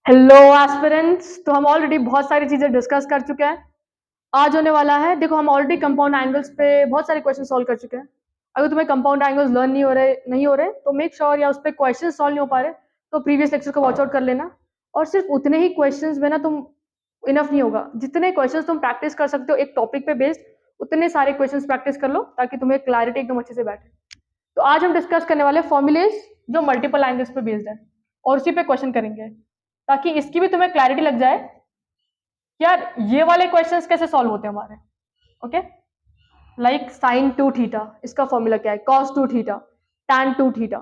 Hello aspirants. तो हम already बहुत सारी चीजें डिस्कस कर चुके हैं। आज होने वाला है, देखो हम ऑलरेडी कंपाउंड एंगल्स पे बहुत सारे क्वेश्चन सॉल्व कर चुके हैं। अगर तुम्हें कंपाउंड एंगल्स लर्न नहीं हो रहे तो मेक श्योर या उस पर क्वेश्चन सॉल्व नहीं हो पा रहे तो प्रीवियस लेक्चर को वॉच आउट कर लेना। और सिर्फ उतने ही क्वेश्चंस में ना तुम इनफ नहीं होगा, जितने क्वेश्चंस तुम प्रैक्टिस कर सकते हो एक टॉपिक पे बेस्ड उतने सारे क्वेश्चंस प्रैक्टिस कर लो ताकि तुम्हें क्लैरिटी एकदम अच्छे से बैठे। तो आज हम डिस्कस करने वाले फॉर्मुलेज जो मल्टीपल एंगल्स पे बेस्ड है और उसी पे क्वेश्चन करेंगे ताकि इसकी भी तुम्हें क्लैरिटी लग जाए कि यार ये वाले क्वेश्चंस कैसे सॉल्व होते हैं हमारे। Okay, like sine two theta, इसका फॉर्मूला क्या है, cos two theta, tan two theta.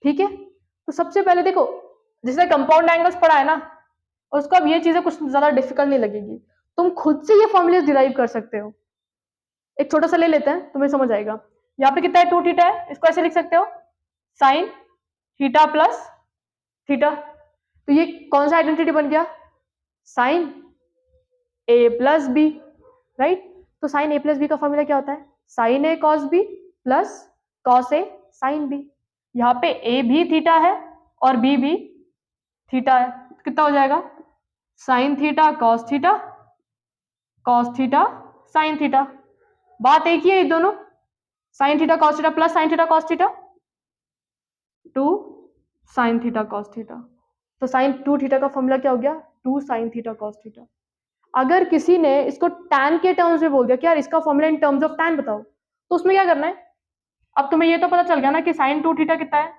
ठीक है, तो सबसे पहले देखो जिसने कंपाउंड एंगल्स पढ़ा है ना उसको अब ये चीजें कुछ ज्यादा डिफिकल्ट नहीं लगेगी, तुम खुद से ये फॉर्मूले डिराइव कर सकते हो। एक छोटा सा ले लेते हैं, तुम्हें समझ आएगा। यहाँ पे कितना है, टू थीटा है, इसको ऐसे लिख सकते हो साइन थीटा प्लस थीटा। तो ये कौन सा आइडेंटिटी बन गया, साइन ए प्लस बी, राइट। तो साइन ए प्लस बी का फॉर्मूला क्या होता है, sign a cos B plus cos A sine B. यहाँ पे ए भी थीटा है और बी भी थीटा है, कितना हो जाएगा, sine theta cos theta, cos theta sine theta. बात एक ही है ये दोनों, sine theta cos theta plus sine theta cos theta two sine theta cos theta. तो साइन टू थीटा का फॉर्मूला क्या हो गया, two sine theta cos theta. अगर किसी ने इसको टैन के टर्म्स में बोल दिया कि यार इसका formula in terms of tan बताओ, तो उसमें क्या करना है, अब तुम्हें ये तो पता चल गया ना कि साइन टू थीटा कितना है,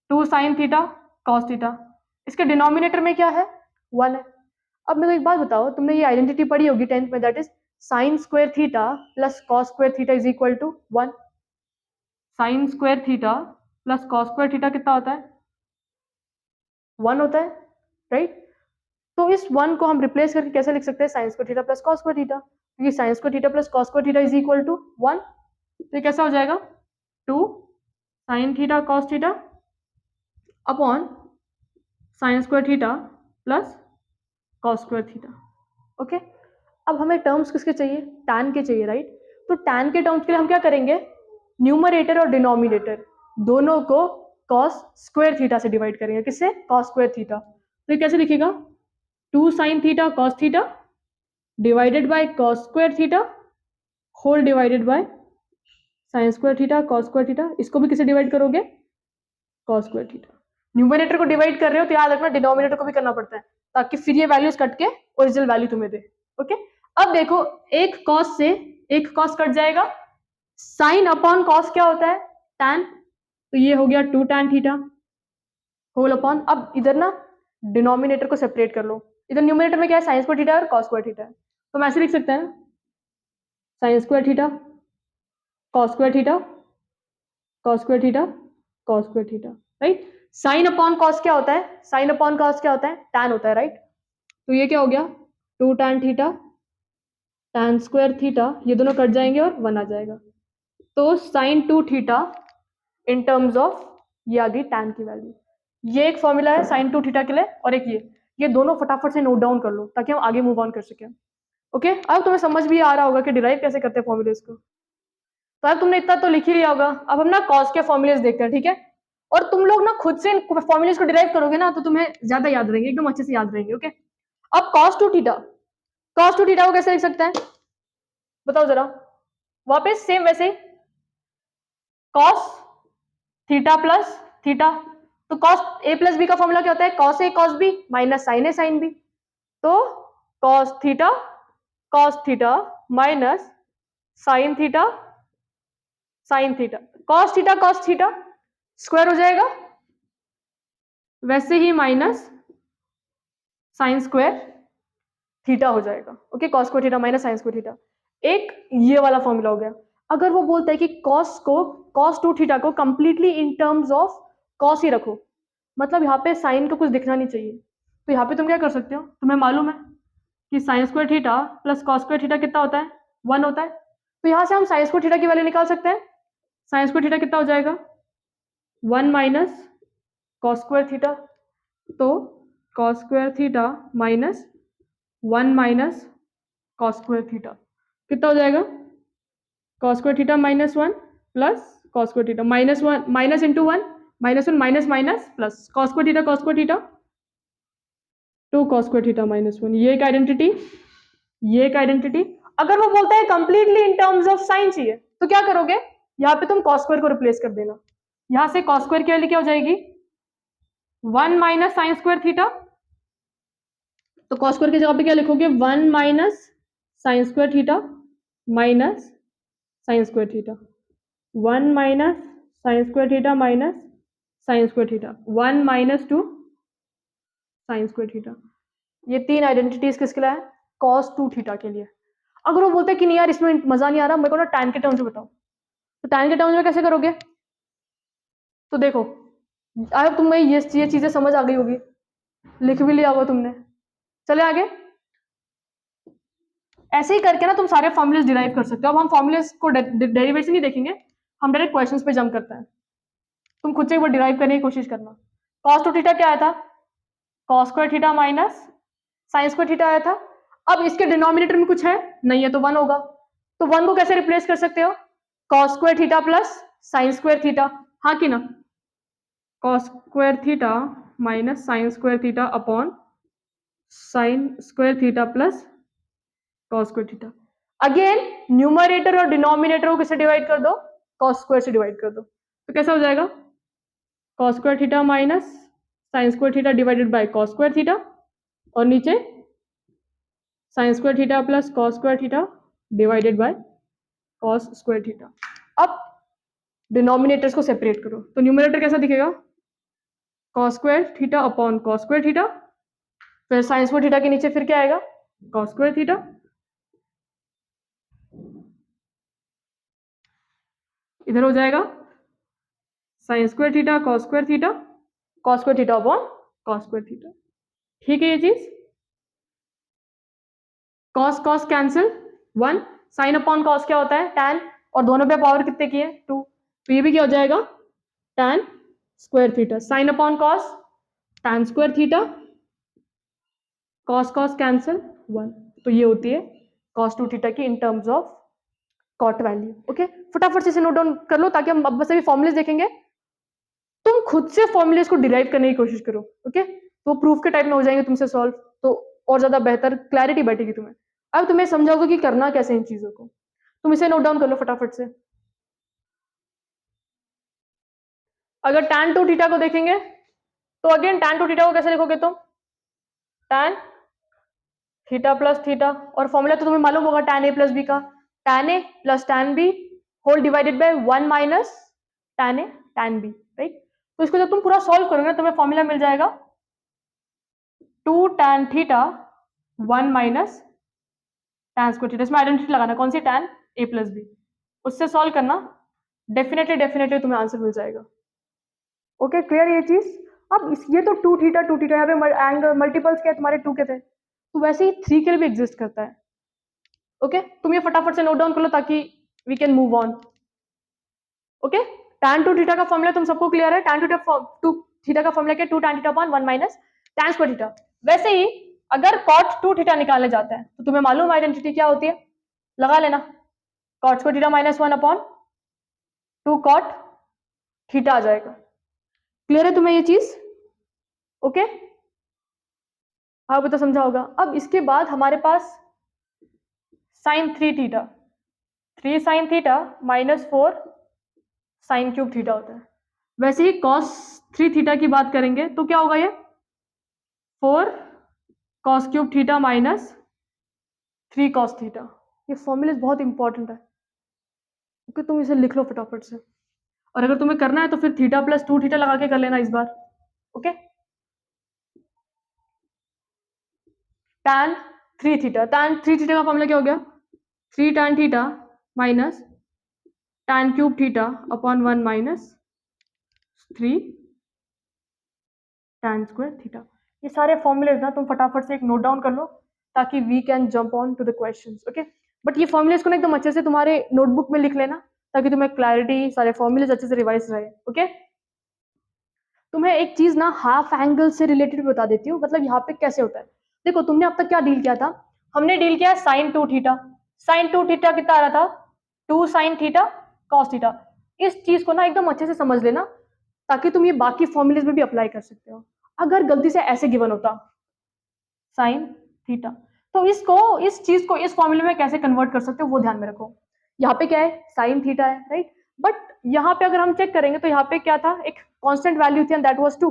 two sine theta cos theta. इसके डिनोमिनेटर में क्या है, वन है। अब मेरे को एक बात बताओ, तुमने ये आइडेंटिटी पढ़ी होगी 10th में, that is sine square theta plus cos square theta is equal to one. Sine square theta plus cos square theta कितना होता है, वन होता है, राइट। तो इस वन को हम रिप्लेस करके कैसे लिख सकते हैं, sine square theta plus cos square theta, क्योंकि sine square theta plus cos square theta is equal to one. तो ये कैसा हो जाएगा, two sine theta cos theta upon sine square theta plus cos square theta. Okay, अब हमें terms किसके चाहिए, टैन के चाहिए, राइट। तो टैन के टर्म्स के लिए हम क्या करेंगे, न्यूमरेटर और डिनोमिनेटर दोनों को कॉस स्क्वायर थीटा से डिवाइड करेंगे, किससे, कॉस स्क्वायर थीटा। तो ये कैसे लिखेगा, two sine theta cos theta divided by cos square theta whole divided by sine square theta cos square theta. इसको भी किसे डिवाइड करोगे, कॉस स्क्वायर थीटा। न्यूमरेटर को डिवाइड कर रहे हो तो याद रखना डिनोमिनेटर को भी करना पड़ता है ताकि फिर ये वैल्यूज कट के ओरिजिनल वैल्यू तुम्हें दे। ओके, अब देखो एक कॉस से एक कॉस कट जाएगा, साइन अपॉन कॉस क्या होता है, टैन। तो ये हो गया two tan theta whole upon, अब इधर ना डिनोमिनेटर को सेपरेट कर लो, इधर न्यूमरेटर में क्या है, साइन स्क्वायर थीटा और कॉस स्क्वायर थीटा है। तो हम ऐसे लिख सकते हैं sine square theta cos square theta cos square theta cos square theta, right. Sign upon cos क्या होता है, साइन अपॉन कॉस क्या होता है, टैन होता है, राइट। तो ये क्या हो गया, two tan theta tan square theta, ये दोनों कट जाएंगे और वन आ जाएगा। तो sine two theta in terms of ये आ गई टैन की वैल्यू। ये एक फॉर्मूला है साइन टू थीटा के लिए, और एक ये दोनों फटाफट से नोट डाउन कर लो ताकि हम आगे मूव ऑन कर सकें। ओके, अब तुम्हें समझ भी आ रहा होगा कि डिराइव कैसे करते हैं फॉर्मूलेज को। तो अब तुमने इतना तो लिख ही लिया होगा, अब हम ना कॉस के फॉर्मूलेज देखते हैं, ठीक है। और तुम लोग ना खुद से इन फॉर्मूलेज को डिराइव करोगे ना तो तुम्हें ज्यादा याद रहेंगे, एकदम अच्छे से याद रहेंगे। ओके, अब कॉस टू थीटा को कैसे लिख सकते हैं, बताओ जरा। वापस सेम वैसे ही, कॉस थीटा प्लस थीटा। तो कॉस ए प्लस बी का फॉर्मूला क्या होता है, cos A cos B minus sign A sine B. तो cos theta minus sine theta sine theta, cos theta square हो जाएगा, वैसे ही माइनस साइन स्क्वायर थीटा हो जाएगा। Okay, cos square theta minus sine square theta, एक ये वाला formula हो गया। अगर वो बोलता है कि कॉस टू थीटा को completely in terms of cos ही रखो, मतलब यहाँ पे साइन को कुछ दिखना नहीं चाहिए, तो यहाँ पे तुम क्या कर सकते हो, तुम्हें मालूम है कि sign square theta plus cos square theta कितना होता है, वन होता है। तो यहाँ से हम साइन स्क्वायर थीटा की वैल्यू निकाल सकते हैं, साइन स्क्वायर थीटा कितना हो जाएगा, one minus cos square theta. तो cos square theta minus one minus cos square theta कितना हो जाएगा, cos square theta minus one plus cos square theta minus one, minus into one minus one minus minus plus cos square theta 2 cos square theta minus 1, ये एक identity, ये एक identity. अगर वो बोलता है completely in terms of sign चाहिए तो क्या करोगे, यहाँ पे तुम cos स्क्वायर को रिप्लेस कर देना, यहां से cos स्क्वायर की वैल्यू क्या हो जाएगी 1 माइनस साइन स्क्वायर थीटा, तो cos स्क्वायर की जगह पे क्या लिखोगे 1 minus sine square theta minus sine square theta, 1 minus sine square theta minus sine square theta, 1 minus 2 sine square theta. ये तीन आइडेंटिटीज किसके लिए है, cos 2 थीटा के लिए। अगर वो बोलते हैं कि नहीं यार इसमें मजा नहीं आ रहा, मेरे को ना tan के टर्म्स में बताओ, तो tan के टर्म्स में कैसे करोगे, तो देखो अब तुम्हें ये चीजें समझ आ गई होगी, लिख भी लिया होगा तुमने। चले आगे, ऐसे ही करके ना तुम सारे फॉर्मुलेस डिराइव कर सकते हो। अब हम फॉर्मुलेस को डेरिवेशन नहीं देखेंगे, हम डायरेक्ट क्वेश्चंस पे जंप करते हैं। तुम खुद से एक बार डिराइव करने की कोशिश करना। cos 2 थीटा क्या आया था, cos square theta minus sine square theta आया था। अब इसके डिनोमिनेटर में कुछ है नहीं है तो 1 होगा, तो 1 को कैसे रिप्लेस कर सकते हो, cos square theta plus sine square theta, हाँ कि ना, cos square theta minus sine square theta upon sine square theta plus cos square theta. Again numerator और डिनोमिनेटर को किससे डिवाइड कर दो, cos स्क्वायर से डिवाइड कर दो, तो कैसा हो जाएगा cos square theta minus sine square theta divided bye cos square theta, और नीचे sign square theta plus cos square theta divided bye cos square theta. अब डिनोमिनेटर्स को सेपरेट करो, तो न्यूमरेटर कैसा दिखेगा cos square theta upon cos square theta, फिर sign square theta के नीचे फिर क्या आएगा cos स्क्वायर थीटा, इधर हो जाएगा sign square theta cos square theta, cos square theta upon cos square theta. ठीक है, ये चीज cos cos cancel 1, sign upon cos क्या होता है tan, और दोनों पे पावर कितने की है 2, तो ये भी क्या हो जाएगा tan square theta, sine upon cos tan square theta, cos cos cancel 1, तो ये होती है cos 2 थीटा की in terms of cot value. Okay, फटाफट से इसे नोट डाउन कर लो ताकि हम अब बस अभी फॉर्मुलेस देखेंगे, तुम खुद से फॉर्मुलेस को डिराइव करने की कोशिश करो। ओके, तो प्रूफ के टाइप में हो जाएंगे तुमसे सॉल्व, तो और ज्यादा बेहतर क्लैरिटी बैठेगी तुम्हें। अब तुम्हें समझाओगे कि करना कैसे इन चीजों को, तुम इसे नोट डाउन कर लो फटाफट से। अगर tan 2 थीटा को देखेंगे तो अगेन tan 2 थीटा को कैसे लिखोगे तुम, tan थीटा प्लस थीटा, और फॉर्मूला तो तुम्हें मालूम होगा tan a प्लस बी का, tan a plus tan b whole divided by 1 minus tan a tan b, right. तो इसको जब तुम पूरा सॉल्व करोगे ना तुम्हें फॉर्मूला मिल जाएगा 2 tan theta 1 minus tan square theta, इसमें आइडेंटिटी लगाना कौन सी tan a प्लस बी, उससे सॉल्व करना, डेफिनेटली तुम्हें आंसर मिल जाएगा। ओके, क्लियर ये चीज। अब ये तो 2 थीटा यहाँ पे एंगल मल्टीपल्स क्या तुम्हारे 2 के थे, तो वैसे ही 3 के लिए भी एग्जिस्ट करता है। ओके, तुम ये फटाफट से नोट डाउन कर लो ताकि we can move on. Okay, tan 2 theta का फॉर्मूला तुम सबको क्लियर है, tan 2 थीटा का फॉर्मूला क्या, 2 tan theta upon 1 minus tan square theta. वैसे ही अगर cot 2 थीटा निकालने जाता है तो तुम्हें मालूम आइडेंटिटी क्या होती है, लगा लेना, cot square theta minus 1 upon 2 cot theta आ जाएगा। क्लियर है तुम्हें ये चीज, ओके, हाँ बता समझा होगा। अब इसके बाद हमारे पास sine 3 theta, 3 sine theta minus 4 sine cube theta होता है। वैसे ही cos 3 थीटा की बात करेंगे तो क्या होगा, ये 4 cos cube theta minus 3 cos theta. ये फॉर्मूला बहुत इंपॉर्टेंट है, ओके, तुम इसे लिख लो फटाफट से, और अगर तुम्हें करना है तो फिर थीटा प्लस 2 थीटा लगा के कर लेना इस बार। Okay, tan 3 theta, tan 3 theta का फॉर्मूला क्या हो गया 3 tan theta minus tan cube theta upon 1 minus 3 tan square theta. ये सारे फॉर्मूलेज ना तुम फटाफट से एक नोट डाउन कर लो ताकि we can jump on to the questions. Okay, but ये फॉर्मूलेज को ना एकदम अच्छे से तुम्हारे नोटबुक में लिख लेना ताकि तुम्हें क्लैरिटी, सारे फॉर्मूलेज अच्छे से रिवाइज रहे। ओके, तुम्हें एक चीज ना हाफ एंगल से रिलेटेड बता देती हूँ, मतलब यहाँ पे कैसे होता है। देखो तुमने अब तक क्या डील किया था, हमने डील किया साइन 2 थीटा, साइन 2 थीटा कितना आ रहा था 2 साइन थीटा कॉस थीटा। इस चीज को ना एकदम अच्छे से समझ लेना ताकि तुम ये बाकी फॉर्मूलेज में भी अप्लाई कर सकते हो। अगर गलती से ऐसे गिवन होता साइन थीटा। तो इस चीज को इस फॉर्मूले में कैसे कन्वर्ट कर सकते हो वो ध्यान में रखो। यहाँ पे क्या है, साइन थीटा है, राइट। बट यहाँ पे अगर हम चेक करेंगे तो यहाँ पे क्या था, एक कांस्टेंट वैल्यू थी and that was 2,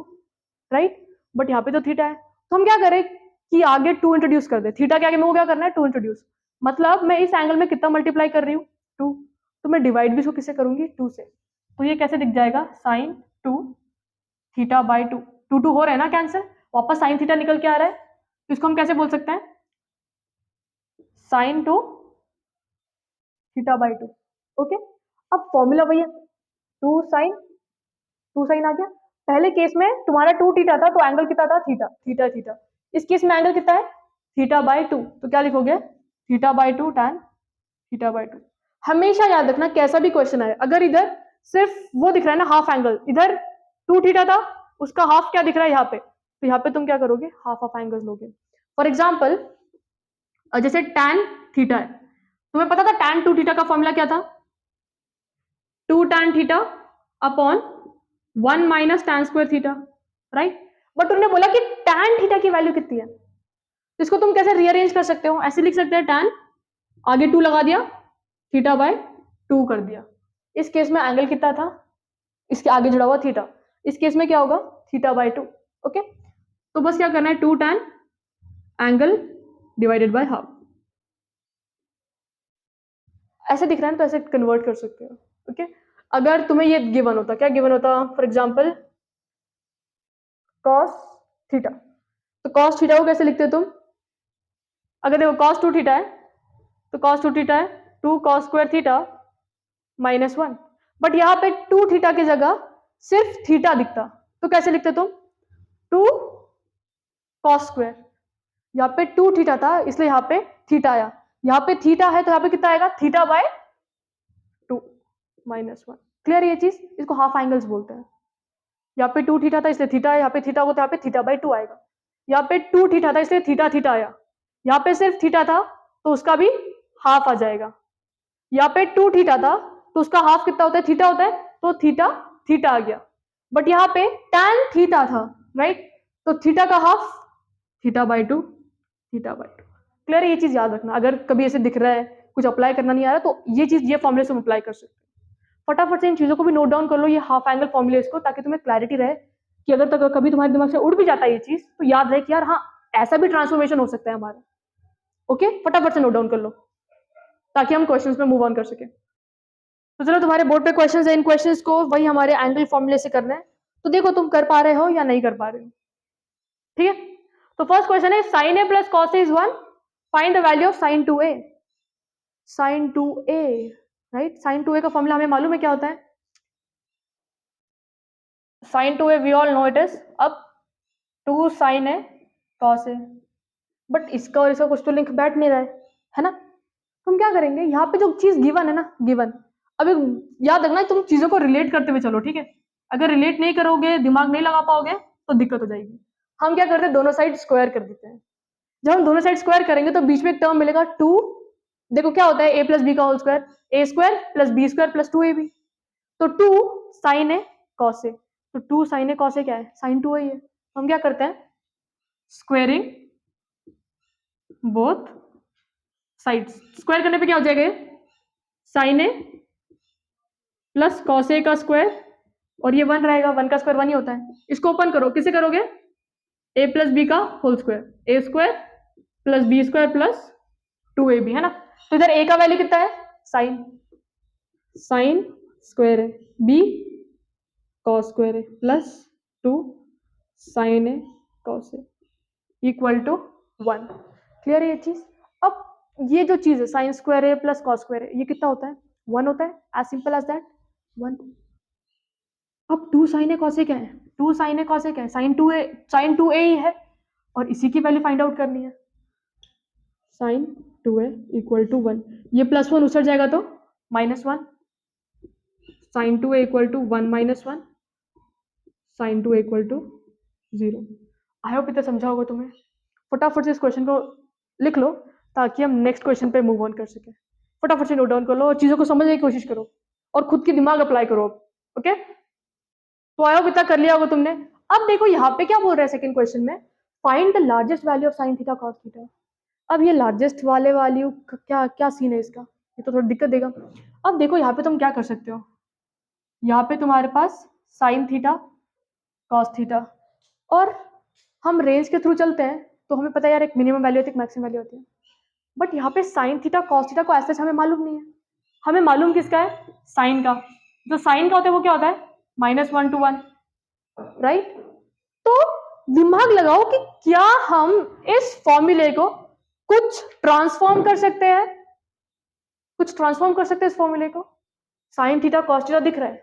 right. But यहाँ पे तो थीटा है, तो हम क्या करें कि आगे 2 इंट्रोड्यूस कर दे। थीटा के आगे मेरे को क्या करना है, 2 इंट्रोड्यूस। मतलब मैं इस एंगल में कितना मल्टीप्लाई कर रही हूँ, 2। तो मैं डिवाइड भी इसको किससे करूंगी, 2 से। तो ये कैसे दिख जाएगा, साइन 2 थीटा बाई 2। 2 हो रहा है ना कैंसिल, वापस साइन थीटा निकल के आ रहा है, तो इसको हम कैसे बोल सकते हैं, साइन 2 थीटा बाई 2। ओके, अब फॉर्मूला वही है, 2 साइन आ गया। पहले केस में तुम्हारा 2 थीटा था तो एंगल कितना था, थीटा थीटा थीटा। इस केस में एंगल कितना है, थीटा बाई 2, तो क्या लिखोगे, theta by 2 tan theta by 2। हमेशा याद रखना कैसा भी क्वेश्चन आए, अगर इधर सिर्फ वो दिख रहा है ना हाफ एंगल, इधर 2 थीटा था उसका हाफ क्या दिख रहा है यहाँ पे, तो यहाँ पे तुम क्या करोगे, हाफ ऑफ एंगल लोगे। फॉर एग्जाम्पल जैसे tan थीटा है, तुम्हें पता था tan 2 थीटा का फॉर्मूला क्या था, 2 tan theta upon 1 minus tan square theta, right. But उन्होंने बोला कि tan थीटा की वैल्यू कितनी है, तो इसको तुम कैसे रीअरेंज कर सकते हो, ऐसे लिख सकते हैं tan आगे 2 लगा दिया, थीटा बाय 2 कर दिया। इस केस में एंगल कितना था, इसके आगे जुड़ा हुआ थीटा, इस केस में क्या होगा, थीटा बाय 2। ओके, तो बस क्या करना है, 2 tan angle divided by half, ऐसे दिख रहा है तो ऐसे कन्वर्ट कर सकते हो। ओके, अगर तुम्हें ये गिवन होता, क्या गिवन होता, फॉर एग्जांपल cos थीटा, तो cos थीटा को कैसे लिखते हो तुम, अगर देखो cos 2 थीटा है तो cos 2 थीटा है 2 cos square theta minus 1। But यहाँ पे 2 थीटा की जगह सिर्फ थीटा दिखता, तो कैसे लिखते तुम, 2 cos स्क्वायर। यहाँ पे 2 थीटा था इसलिए यहाँ पे थीटा आया, यहाँ पे थीटा है तो यहाँ पे कितना आएगा, थीटा बाय 2 माइनस 1। क्लियर ये चीज, इसको हाफ एंगल्स बोलते हैं। यहाँ पे 2 थीटा था इसलिए थीटा है, यहाँ पे थीटा होगा तो यहाँ पे थीटा बाई 2 आएगा। यहाँ पे 2 थीटा था इसलिए थीटा थीटा आया, यहाँ पे सिर्फ थीटा था तो उसका भी हाफ आ जाएगा। यहाँ पे 2 थीटा था तो उसका हाफ कितना होता है, थीटा होता है, तो थीटा थीटा आ गया। बट यहाँ पे tan थीटा था, राइट, तो थीटा का half theta by 2 theta by 2। Clear, ये चीज याद रखना, अगर कभी ऐसे दिख रहा है कुछ अप्लाई करना नहीं आ रहा तो ये चीज ये फॉर्मूले से हम अप्लाई कर सकते हैं। फटाफट से इन चीजों को भी नोट डाउन कर लो, ये हाफ एंगल फॉर्मूले को, ताकि तुम्हें क्लैरिटी रहे कि अगर तक कभी तुम्हारे दिमाग से उड़ भी जाता है ये चीज तो याद रहे कि यार हाँ ऐसा भी ट्रांसफॉर्मेशन हो सकता है हमारा। ओके, फटाफट से नोट डाउन कर लो ताकि हम क्वेश्चंस में मूव ऑन कर सके। तो चलो, तुम्हारे बोर्ड पे क्वेश्चंस है, इन क्वेश्चंस को वही हमारे एंगल फॉर्मूले से करना है, तो देखो तुम कर पा रहे हो या नहीं कर पा रहे हो। ठीक है, तो फर्स्ट क्वेश्चन है sin a plus cos a is 1, find the value of sin 2a। sin 2a, right, sin 2a का फॉर्मूला हमें मालूम है क्या होता है, sin 2a we all know it is अब 2 sin a cos a। But इसका और इसका कुछ तो लिंक बैठ नहीं रहा है ना, तो हम क्या करेंगे, यहाँ पे जो चीज गिवन है ना, गिवन, अब याद रखना तुम चीजों को रिलेट करते हुए चलो, ठीक है। अगर रिलेट नहीं करोगे, दिमाग नहीं लगा पाओगे तो दिक्कत हो जाएगी। हम क्या करते हैं, दोनों साइड स्क्वायर कर देते हैं। जब हम दोनों साइड स्क्वायर करेंगे तो बीच में एक टर्म मिलेगा 2, देखो क्या होता है, ए प्लस बी का whole square, A square plus B square plus 2ab, तो 2 साइन ए कॉस ए, तो 2 साइन ए कॉस ए क्या है, साइन 2a है। हम क्या करते हैं, स्क्वेयरिंग बोथ साइड्स, स्क्वायर करने पे क्या हो जाएगा, sign A plus cos A का स्क्वायर, और ये 1 रहेगा, 1 का स्क्वायर 1 ही होता है। इसको ओपन करो, किसे करोगे, ए प्लस बी का whole square, A square plus B square plus 2ab है ना। तो इधर ए का वैल्यू कितना है, साइन स्क्वायर है, बी कॉस स्क्वायर है plus 2 sine a cos a equal to 1। Clear है ये चीज। अब ये जो चीज है साइन स्क्वायर है प्लस कॉस स्क्वायर है, ये कितना होता है, 1 होता है, एज सिंपल एज दैट 1। अब 2 साइन ए कॉस ए क्या है, 2 साइन ए कॉस ए क्या है, साइन 2a ही है, और इसी की वैल्यू फाइंड आउट करनी है। साइन 2a इक्वल टू 1, ये प्लस 1 उछल जाएगा तो -1, sine 2a equal to 1 minus 1, sine 2a equal to 0। I hope इतना समझा होगा तुम्हें। फटाफट से इस क्वेश्चन को लिख लो ताकि हम नेक्स्ट क्वेश्चन पे मूव ऑन कर सके। फटाफट से नोट डाउन कर लो और चीजों को समझने की कोशिश करो और खुद की दिमाग अप्लाई करो। ओके, तो आई होप इतना कर लिया होगा तुमने। अब देखो यहाँ पे क्या बोल रहा है सेकंड क्वेश्चन में, find the largest value of sine theta cos theta. अब ये लार्जेस्ट वाले वैल्यू क्या क्या सीन है इसका, ये तो थोड़ी दिक्कत देगा। अब देखो यहाँ पे तुम क्या कर सकते हो, यहाँ पे तुम्हारे पास साइन थीटा कॉस थीटा, और हम रेंज के थ्रू चलते हैं तो हमें पता है यार एक मिनिमम वैल्यू होती है, एक मैक्सिमम वैल्यू होती है। बट यहाँ पे साइन थीटा कॉस थीटा को ऐसे हमें मालूम नहीं है। हमें मालूम किसका है, साइन का। जो साइन का होता है वो क्या होता है, -1 to 1, राइट। तो दिमाग लगाओ कि क्या हम इस फॉर्मूले को कुछ ट्रांसफॉर्म कर सकते हैं, कुछ ट्रांसफॉर्म कर सकते हैं इस फॉर्मूले को। साइन थीटा कॉस थीटा दिख रहा है,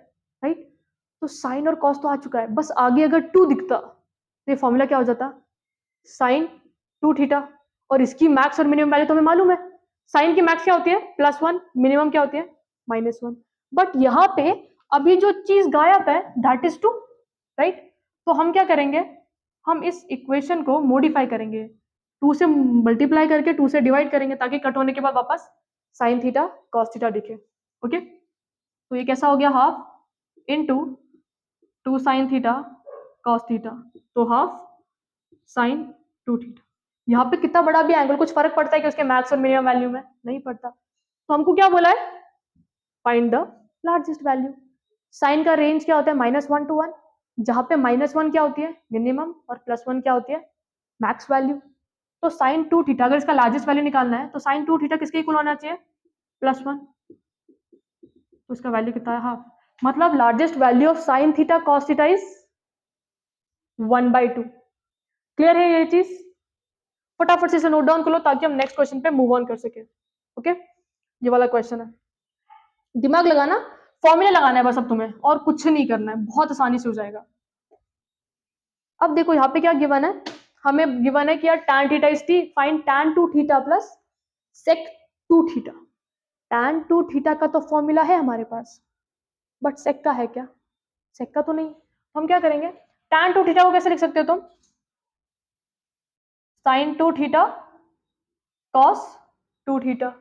राइट। तो साइन और कॉस तो आ चुका है, बस आगे अगर 2 दिखता तो ये फॉर्मूला क्या हो जाता, साइन 2 थीटा। और इसकी मैक्स और मिनिमम वैल्यू तो हमें मालूम है, साइन की मैक्स क्या होती है +1, मिनिमम क्या होती है -1। बट यहाँ पे अभी जो चीज गायब है दैट इज 2, राइट। तो हम क्या करेंगे, हम इस इक्वेशन को मॉडिफाई करेंगे, 2 से मल्टीप्लाई करके 2 से डिवाइड करेंगे ताकि कट होने के बाद वापस साइन थीटा कॉस थीटा दिखे। ओके, तो ये कैसा हो गया, half into 2 sine theta cos theta, तो हाफ साइन 2 थीटा। यहाँ पे कितना बड़ा भी एंगल, कुछ फर्क पड़ता है कि उसके मैक्स और मिनिमम वैल्यू में, नहीं पड़ता। तो हमको क्या बोला है, find the largest value. Sine का रेंज क्या होता है -1 to 1, जहां पे -1 क्या होती है मिनिमम और +1 क्या होती है मैक्स वैल्यू। तो साइन 2 थीटा, अगर इसका लार्जेस्ट वैल्यू निकालना है तो साइन 2 थीटा किसके इक्वल होना चाहिए, +1। तो इसका वैल्यू कितना है, हाफ। मतलब largest value of sine theta cos theta is 1/2। Clear है ये चीज, फटाफट से इसे नोट डाउन कर लो ताकि हम नेक्स्ट क्वेश्चन पे मूव ऑन कर सके। ओके, ये वाला क्वेश्चन है, दिमाग लगाना, फॉर्मूला लगाना है बस अब तुम्हें, और कुछ नहीं करना है, बहुत आसानी से हो जाएगा। अब देखो यहाँ पे क्या गिवन है, हमें गिवन है कि यार tan theta is t, find tan 2 theta plus sec 2 theta. tan 2 theta का तो फॉर्मूला है हमारे पास, बट sec का है क्या, sec का तो नहीं। हम क्या करेंगे, tan 2 थीटा को कैसे लिख सकते हो तुम, sin 2 theta cos 2 theta,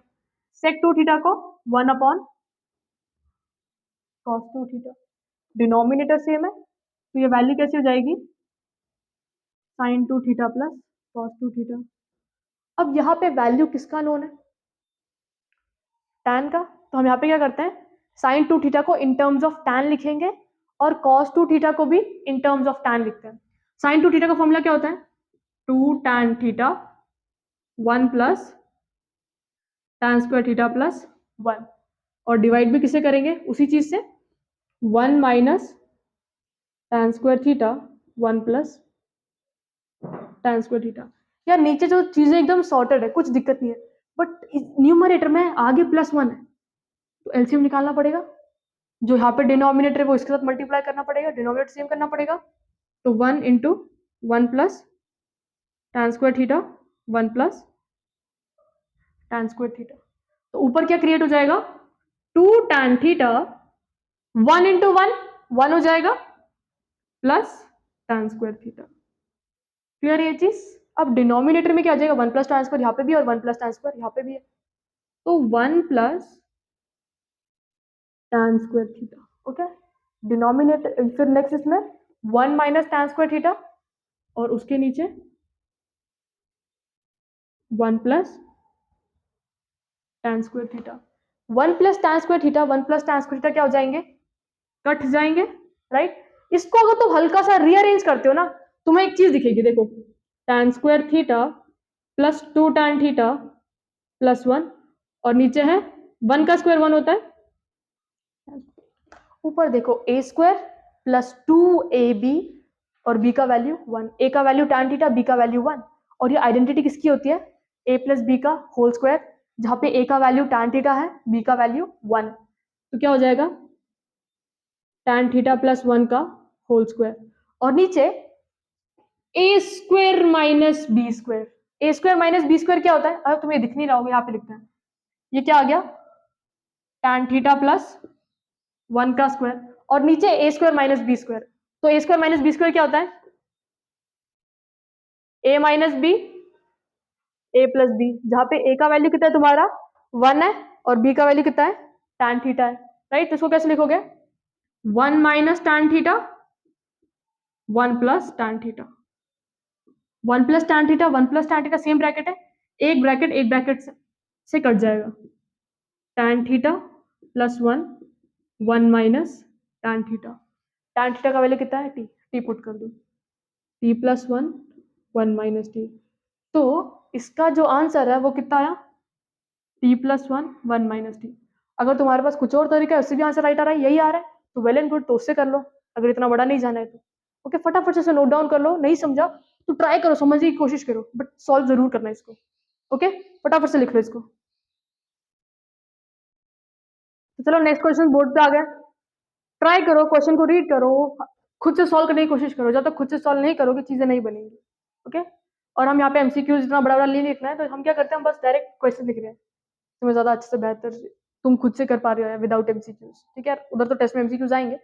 sec 2 theta को 1/cos 2 थीटा। डिनोमिनेटर सेम है तो ये वैल्यू कैसी हो जाएगी, sin 2 theta plus cos 2 theta. अब यहाँ पे वैल्यू किसका नोन है, tan का। तो हम यहाँ पे क्या करते हैं, sin 2 थीटा को इन टर्म्स ऑफ tan लिखेंगे और cos 2 थीटा को भी इन टर्म्स ऑफ tan लिखते हैं। sin 2 थीटा का फॉर्मूला क्या होता है, 2 tan theta 1 plus tan square theta plus 1, और डिवाइड भी किसे करेंगे, उसी चीज से 1 minus tan square theta 1 plus tan square theta. यार नीचे जो चीजें एकदम सॉर्टेड है, कुछ दिक्कत नहीं है, बट न्यूमरेटर में आगे +1 है तो एलसीएम निकालना पड़ेगा, जो यहाँ पे डिनोमिनेटर है वो इसके साथ मल्टीप्लाई करना पड़ेगा, डिनोमिनेटर सेम करना पड़ेगा। तो 1 into 1 plus tan square theta 1 plus tan square theta. तो ऊपर क्या क्रिएट हो जाएगा, 2 tan थीटा 1 इंटू 1 1 हो जाएगा plus tan square theta. Clear ये चीज। अब डिनोमिनेटर में क्या आ जाएगा, 1 प्लस tan स्क्वायर यहाँ पे भी और 1 प्लस tan स्क्वायर यहाँ पे भी है, तो 1 plus tan square theta. Okay, denominator फिर नेक्स्ट इसमें 1 माइनस tan स्क्वायर थीटा और उसके नीचे 1 plus tan square theta. 1 plus tan square theta 1 plus tan square theta क्या हो जाएंगे, कट जाएंगे, राइट। इसको अगर तुम हल्का सा रीअरेंज करते हो ना, तुम्हें एक चीज दिखेगी, देखो tan square theta plus 2 tan theta plus 1, और नीचे है 1 का स्क्वायर 1 होता है, ऊपर देखो a स्क्वायर प्लस 2ab और b का वैल्यू 1, a का वैल्यू tan थीटा, b का वैल्यू 1, और ये आइडेंटिटी किसकी होती है, a प्लस b का होल स्क्वायर, जहां पे a का वैल्यू tan थीटा है, b का वैल्यू 1, तो क्या हो जाएगा tan थीटा प्लस 1 का होल स्क्वायर, और नीचे a square minus b square. a square minus b square क्या होता है, अगर तुम्हें दिख नहीं रहा होगा यहाँ पे लिखते हैं, ये क्या आ गया tan थीटा प्लस 1 का स्क्वायर, और नीचे a square minus b square. तो a square minus b square क्या होता है, a minus b a plus b, जहां पे a का वैल्यू कितना है तुम्हारा 1 है और b का वैल्यू कितना है tan थीटा है, राइट। तो इसको कैसे लिखोगे, 1 minus tan theta 1 plus tan theta, 1 plus tan theta 1 plus tan theta same bracket है, एक ब्रैकेट से कट जाएगा, tan theta plus 1 1 minus tan theta का वैल्यू कितना है t पुट कर दो, t प्लस 1 1 माइनस t। तो इसका जो आंसर है वो कितना आया, t प्लस 1 1 माइनस t। अगर तुम्हारे पास कुछ और तरीका है उससे भी आंसर राइट आ रहा है, यही आ रहा है तो वेल एंड गुड, तो उससे कर लो अगर इतना बड़ा नहीं जाना है तो। ओके, फटाफट से नोट डाउन कर लो, नहीं समझा तो ट्राई करो, समझने की कोशिश करो, बट सॉल्व जरूर करना इसको। ओके, फटाफट से लिख लो इसको। तो चलो नेक्स्ट क्वेश्चन बोर्ड पे आ गया, ट्राई करो, क्वेश्चन को रीड करो, खुद से सॉल्व करने की कोशिश करो, जब तक खुद से सॉल्व नहीं करोगे चीजें नहीं बनेंगी। ओके, और हम यहाँ पे एमसीक्यूज इतना बड़ा बड़ा नहीं लिखना है, तो हम क्या करते हैं, हम बस डायरेक्ट क्वेश्चन लिख रहे हैं, तुम्हें ज्यादा अच्छे से बेहतर तुम खुद से कर पा रहे हो विदाउट एमसीक्यूज। ठीक है, उधर तो टेस्ट में एमसीक्यूज आएंगे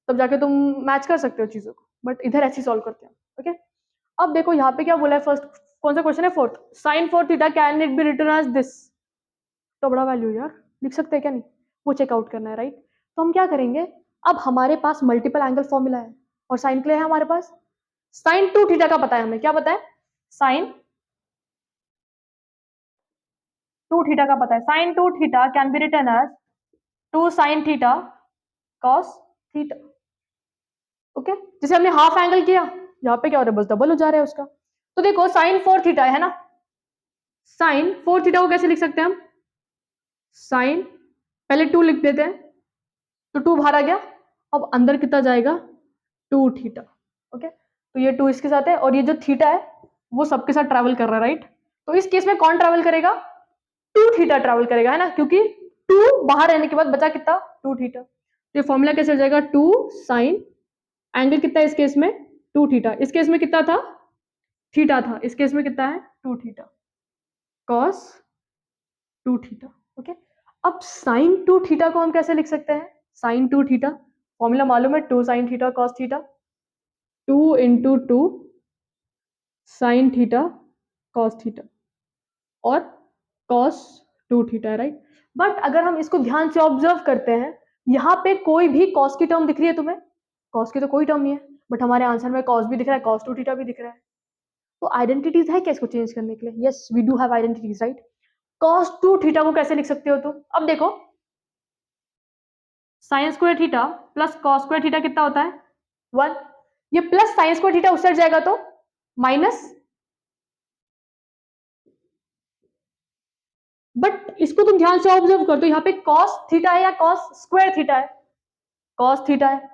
तब जाके तुम मैच कर सकते हो चीजों को, बट इधर ऐसे सॉल्व करते हैं। ओके, अब देखो यहाँ पे क्या बोला है, फर्स्ट कौन सा क्वेश्चन है, fourth, sine 4 theta can it be written as this. तो बड़ा वैल्यू यार लिख सकते हैं क्या, नहीं, वो चेकआउट करना है, राइट। तो हम क्या करेंगे, अब हमारे पास मल्टीपल एंगल फॉर्मूला है और साइन के लिए है हमारे पास साइन 2 थीटा का पता है, हमें क्या पता है, साइन 2 थीटा का पता है, sine 2 theta can be written as 2 sine theta cos theta. Okay, जैसे हमने हाफ एंगल किया, यहाँ पे क्या हो रहा है, बस डबल हो जा रहा है उसका। तो देखो साइन 4 थीटा है ना, साइन 4 थीटा को कैसे लिख सकते हैं हम, साइन पहले 2 लिख देते हैं, तो 2 बाहर आ गया, अब अंदर कितना जाएगा 2 थीटा। ओके, तो ये 2 इसके साथ है और ये जो थीटा है वो सबके साथ ट्रैवल कर रहा है, राइट। तो इस केस में कौन ट्रैवल करेगा, 2 थीटा ट्रैवल करेगा, है ना, क्योंकि 2 बाहर रहने के बाद बचा कितना 2 थीटा। तो ये फॉर्मूला कैसे हो जाएगा, 2 साइन, एंगल कितना है इस केस में 2 थीटा, इस केस में कितना था थीटा था, इस केस में कितना है 2 थीटा कॉस 2 थीटा। ओके, अब साइन 2 थीटा को हम कैसे लिख सकते हैं, साइन 2 थीटा फॉर्मूला मालूम है, 2 sine theta cos theta, 2 into 2 sine theta cos theta और कॉस 2 थीटा, राइट। बट अगर हम इसको ध्यान से ऑब्जर्व करते हैं, यहाँ पे कोई भी कॉस की टर्म दिख रही है तुम्हें, कॉस की तो कोई टर्म नहीं है, बट हमारे आंसर में कॉस भी दिख रहा है, कॉस 2 थीटा भी दिख रहा है। तो आइडेंटिटीज है क्या इसको चेंज करने के लिए, yes we do have identities, right. Cos 2 theta को कैसे लिख सकते हो तुम, अब देखो sine square theta plus cos square theta कितना होता है 1, ये प्लस साइन स्क्वायर थीटा उस साइड जाएगा तो माइनस, बट इसको तुम ध्यान से ऑब्जर्व कर दो, यहाँ पे कॉस थीटा है या कॉस स्क्वायर थीटा है, कॉस थीटा है,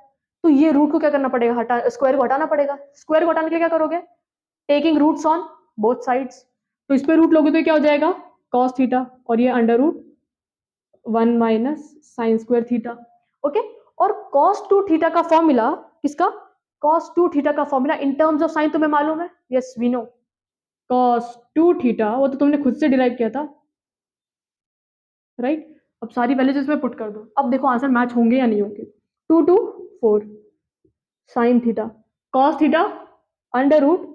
तो ये रूट को क्या करना पड़ेगा, हटा, स्क्वायर को हटाना पड़ेगा, स्क्वायर को हटाने के लिए क्या करोगे, taking roots on both sides, तो इस पे रूट लोगे तो क्या हो जाएगा कॉस थीटा और ये under root 1 minus sine square theta. Okay, और कॉस 2 थीटा का फॉर्मूला किसका, कॉस 2 थीटा का formula in terms of sine तुम्हें मालूम है, yes we know, cos 2 theta वो तो तुमने खुद से डिराइव किया था, राइट। अब सारी वैल्यूज इसमें पुट कर दो, अब देखो आंसर मैच होंगे या नहीं होंगे, 2 2 4 sine theta cos theta under root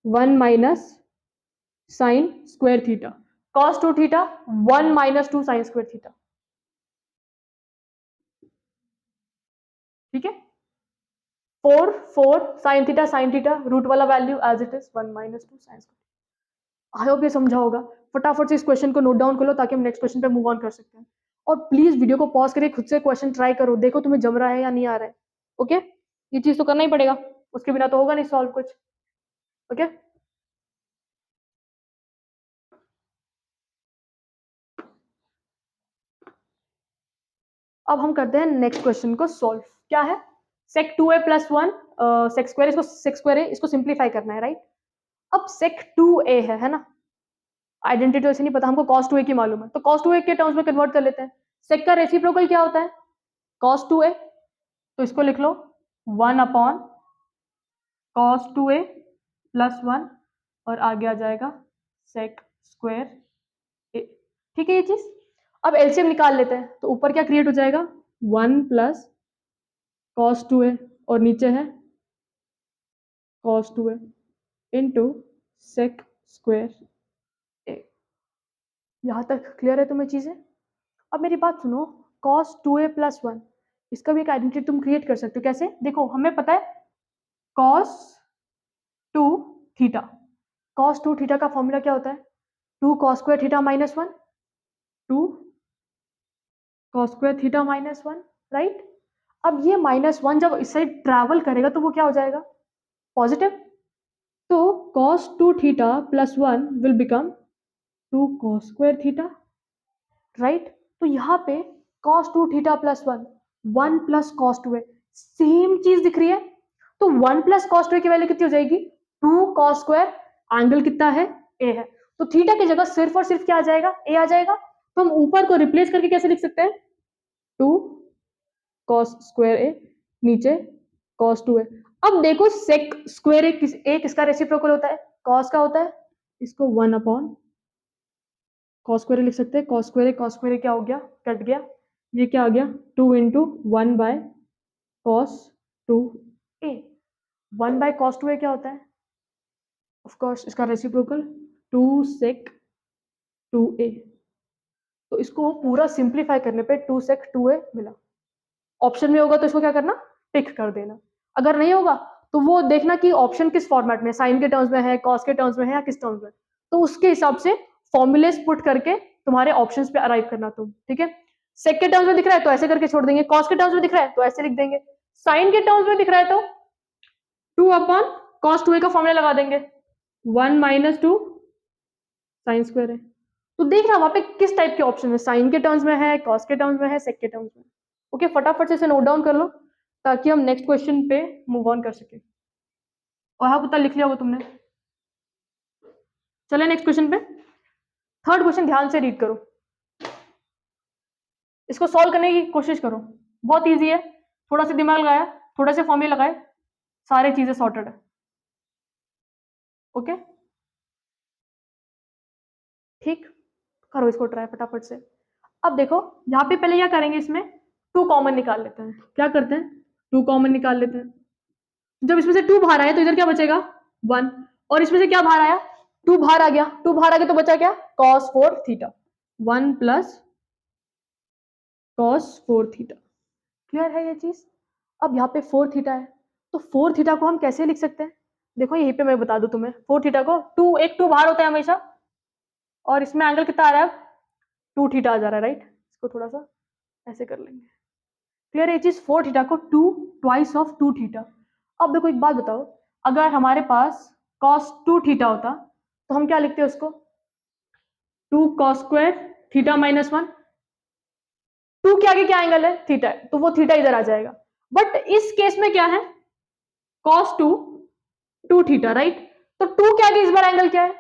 1 minus sine square theta cos 2 theta 1 minus 2 sine square theta. ठीक है, 4 4 साइन थीटा रूट वाला value as it is 1 minus 2 sine square. I hope ये समझा होगा, फटाफट से इस क्वेश्चन को नोट डाउन कर लो ताकि हम नेक्स्ट क्वेश्चन पे मूव ऑन कर सकते हैं। और प्लीज वीडियो को पॉज करके खुद से क्वेश्चन ट्राई करो, देखो तुम्हें जम रहा है या नहीं आ रहा है। ओके, ये चीज तो करना ही पड़ेगा, उसके बिना तो होगा नहीं सॉल्व कुछ। ओके, अब हम करते हैं नेक्स्ट क्वेश्चन को सॉल्व। क्या है, सेक 2a प्लस 1 सेक स्क्वायर, इसको सेक स्क्वायर है, इसको सिंप्लीफाई करना है, राइट। अब सेक 2a है ना, आइडेंटिटी ऐसे नहीं पता हमको, cos 2a की मालूम है, तो cos 2a के टर्म्स में कन्वर्ट कर लेते हैं। सेक का रेसिप्रोकल क्या होता है cos 2a, तो इसको लिख लो 1 अपॉन cos 2a प्लस 1 और आगे आ जाएगा सेक स्क्वायर a। ठीक है ये चीज, अब एलसीएम निकाल लेते हैं, तो ऊपर क्या क्रिएट हो जाएगा 1 प्लस cos 2a और नीचे है cos 2a into sec square a। यहां तक क्लियर है तुम्हें चीजें। अब मेरी बात सुनो, cos 2a प्लस 1 इसका भी एक आइडेंटिटी तुम क्रिएट कर सकते हो, कैसे, देखो हमें पता है cos 2 theta, cos two theta का फॉर्मूला क्या होता है? 2 cos square theta minus 1, 2 cos square theta minus 1, right? अब ये -1 जब इस साइड ट्रैवल करेगा तो वो क्या हो जाएगा? पॉजिटिव। तो cos 2 theta plus 1 will become 2 cos square theta, right? तो यहाँ पे cos 2 theta plus 1, 1 plus cos 2 है, सेम चीज दिख रही है। तो 1 प्लस cos 2 की वैल्यू कितनी हो जाएगी? 2 cos स्क्वायर, एंगल कितना है? ए है। तो थीटा की जगह सिर्फ और सिर्फ क्या आ जाएगा? ए आ जाएगा। तो हम ऊपर को रिप्लेस करके कैसे लिख सकते हैं? 2 cos स्क्वायर ए, नीचे cos 2 है। अब देखो sec स्क्वायर ए किसका रेसिप्रोकल होता है? cos का होता है। इसको 1 अपॉन cos स्क्वायर लिख सकते हैं। cos स्क्वायर क्या हो गया? कट गया। ये क्या आ गया? 2 इंटू 1 बाय cos 2 ए। 1 बाय cos 2 ए क्या होता है? ऑफ कोर्स इसका रेसिप्रोकल 2 sec 2 ए। तो इसको पूरा सिंप्लीफाई करने पे 2 sec 2 ए मिला। ऑप्शन में होगा तो इसको क्या करना? टिक कर देना। अगर नहीं होगा तो वो देखना कि ऑप्शन किस फॉर्मेट में, साइन के टर्म्स में है, कॉस के टर्म्स में है या किस टर्म्स में, तो उसके हिसाब से फॉर्मूलेस पुट करके तुम्हारे ऑप्शंस पे अराइव करना तुम, ठीक है? सेक के टर्म्स में दिख रहा है तो ऐसे करके छोड़ देंगे, कॉस के टर्म्स में दिख रहा है तो ऐसे लिख देंगे, साइन के टर्म्स में दिख रहा है तो 2 अपॉन कॉस 2 का फॉर्मूला लगा देंगे, 1 माइनस 2 साइन स्क्वायर है। तो देख रहा वहां पे किस टाइप के ऑप्शन है, साइन के टर्म्स में है, कॉस के टर्म्स में है, सेक के टर्म्स में। ओके, फटाफट से इसे नोट डाउन कर लो ताकि हम नेक्स्ट क्वेश्चन पे मूव ऑन कर सके। और हाँ पता लिख लिया होगा तुमने। चले नेक्स्ट क्वेश्चन पे। थर्ड क्वेश्चन ध्यान से रीड करो, इसको सॉल्व करने की कोशिश करो, बहुत इजी है। थोड़ा सा दिमाग लगाया, थोड़ा से फॉर्मूले लगाए, सारी चीजें सॉर्टेड है। ओके ठीक, करो इसको ट्राई फटाफट से। अब देखो यहाँ पे पहले क्या करेंगे, इसमें 2 कॉमन निकाल लेते हैं। क्या करते हैं? 2 कॉमन निकाल लेते हैं। जब इसमें से 2 बाहर आया तो इधर क्या बचेगा? 1। और इसमें से क्या बाहर आया? 2 बाहर आ गया, 2 बाहर आ गया तो बचा क्या? cos 4 theta, 1 plus cos 4 theta. Clear है ये चीज? अब यहाँ पे 4 थीटा है, तो 4 थीटा को हम कैसे लिख सकते हैं? देखो यहीं पे मैं बता दूं तुम्हें, 4 थीटा को 2 बाहर होता है हमेशा, और इसमें एंगल कितना आ रहा है? 2 थीटा आ जा रहा है, राइट? इसको थोड़ा सा ऐसे कर लेंगे। क्लियर है ये चीज? 4 थीटा को 2 ट्वाइस ऑफ 2 थीटा। अब देखो एक बात बताओ, अगर हमारे पास cos 2 थीटा होता तो हम क्या लिखते हैं उसको? 2 cos स्क्वायर थीटा माइनस 1। 2 के आगे क्या एंगल है? थीटा है, तो वो थीटा इधर आ जाएगा। बट इस केस में क्या है? cos 2 2 theta, right? तो 2 के आगे इस बार एंगल क्या है?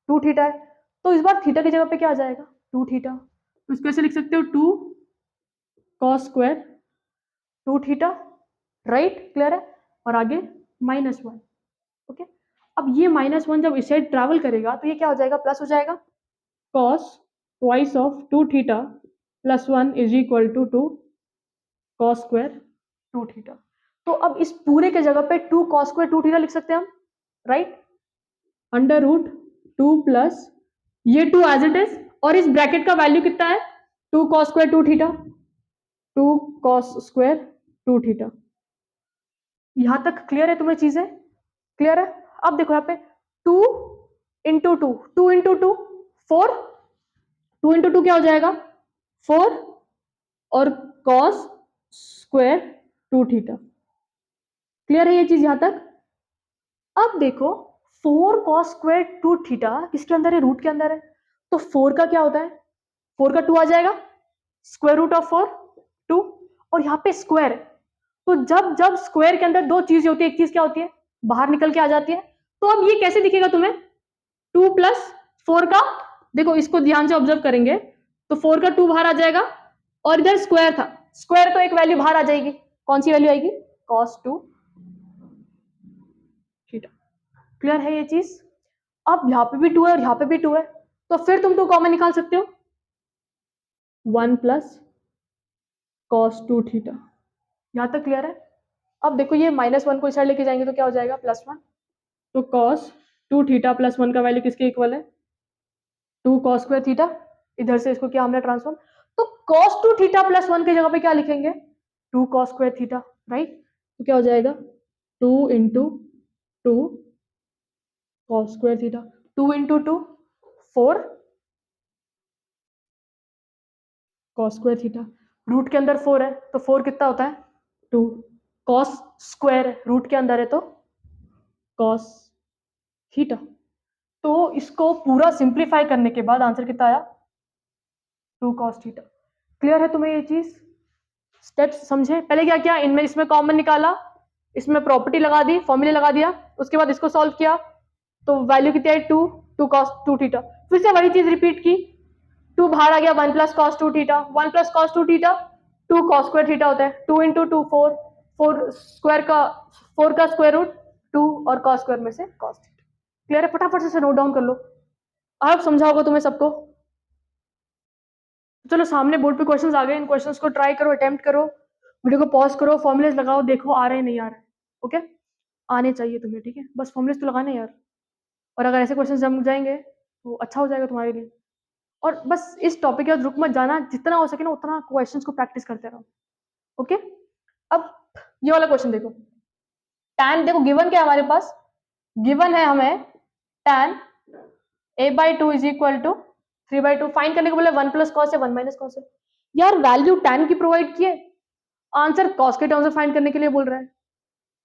2 थीटा है, तो इस बार थीटा की जगह पे क्या आ जाएगा? 2 थीटा। तो इसको ऐसे लिख सकते हो 2 cos square 2 theta, right? Clear है? और आगे -1। ओके, अब ये -1 जब इस साइड ट्रैवल करेगा तो ये क्या हो जाएगा? प्लस हो जाएगा। cos twice of 2 theta plus 1 is equal to 2 cos square 2 theta. तो अब इस पूरे के जगह पे 2 cos स्क्वायर 2 थीटा लिख सकते हैं हम, राइट? अंडर रूट 2 प्लस ये 2 एज इट इज, और इस ब्रैकेट का वैल्यू कितना है? 2 cos square 2 theta, 2 cos square 2 theta. यहां तक क्लियर है तुम्हें चीजें? क्लियर है? अब देखो यहाँ पे 2 इंटू 2, 2 इंटू 2 4, 2 इंटू 2 क्या हो जाएगा? 4, और cos स्क्वायर 2 थीटा। क्लियर है ये चीज यहां तक? अब देखो 4 cos स्क्वायर 2 थीटा किसके अंदर है? रूट के अंदर है, तो 4 का क्या होता है? 4 का 2 आ जाएगा, स्क्वायर रूट ऑफ 4 2, और यहाँ पे स्क्वायर है, तो जब जब स्क्वायर के अंदर दो चीजें होती है, एक चीज क्या होती है? बाहर निकल के आ जाती है। तो अब ये कैसे दिखेगा तुम्हें? 2 प्लस 4 का, देखो इसको ध्यान से ऑब्जर्व करेंगे तो 4 का 2 बाहर आ जाएगा, और इधर स्क्वायर था, स्क्वायर तो एक वैल्यू बाहर आ जाएगी, कौन सी वैल्यू आएगी? cos 2 theta. क्लियर है ये चीज? अब यहाँ पे भी 2 है और यहाँ पे भी 2 है, तो फिर तुम 2 कॉमन निकाल सकते हो, 1 प्लस cos 2 थीटा। यहां तक क्लियर है? अब देखो ये -1 को इस साइड लेके जाएंगे तो क्या हो जाएगा? +1। तो cos 2 थीटा प्लस 1 का वैल्यू किसके इक्वल है? 2 cos स्क्वायर थीटा। इधर से इसको क्या हमने ट्रांसफॉर्म, तो cos 2 थीटा प्लस 1 की जगह पे क्या लिखेंगे? 2 cos स्क्वायर थीटा, राइट? तो क्या हो जाएगा? 2 into 2 cos square theta. 2 into 2 4 cos square theta, root के अंदर 4 है तो 4 कितना होता है 2, कॉस स्क्वायर रूट के अंदर है तो कॉस थीटा। तो इसको पूरा सिंप्लीफाई करने के बाद आंसर कितना आया 2 कॉस थीटा। क्लियर है तुम्हें ये चीज, स्टेप्स समझे? पहले क्या किया, इनमें इसमें कॉमन निकाला, इसमें प्रॉपर्टी लगा दी, फॉर्मूले लगा दिया, उसके बाद इसको सॉल्व किया तो वैल्यू कितनी आई 2 कॉस 2 थीटा। फिर से वही चीज रिपीट की, 2 बाहर आ गया 1 plus cos 2 theta, 1 plus cos 2 theta 2 cos square theta होता है, 2 इंटू 2 4, 4 स्क्वायर का 4 का स्क्वायर रूट 2 और कॉस स्क्वायर में से कॉस थीटा। क्लियर है? फटाफट से नोट डाउन कर लो, आप समझाओगे तुम्हें सबको। चलो सामने बोर्ड पे क्वेश्चंस आ गए, इन क्वेश्चंस को ट्राई करो, अटेम्प्ट करो, वीडियो को पॉज करो, फॉर्मुलेस लगाओ, देखो आ रहे हैं नहीं आ रहे हैं। ओके, आने चाहिए तुम्हें, ठीक है, बस फॉर्मुलेस तो लगाने यार। और अगर ऐसे क्वेश्चन जम जाएंगे तो अच्छा हो जाएगा तुम्हारे लिए। और बस इस टॉपिक के बाद रुक मत जाना, जितना हो सके ना उतना क्वेश्चंस को प्रैक्टिस करते रहो। ओके, अब ये वाला क्वेश्चन देखो, tan देखो गिवन क्या है हमारे पास, गिवन है हमें tan a/2 is equal to 3/2, find करने को बोले 1 प्लस कॉस है 1 माइनस कॉस है। यार वैल्यू tan की प्रोवाइड की है, आंसर कॉस के टर्म्स में फाइंड करने के लिए बोल रहा है।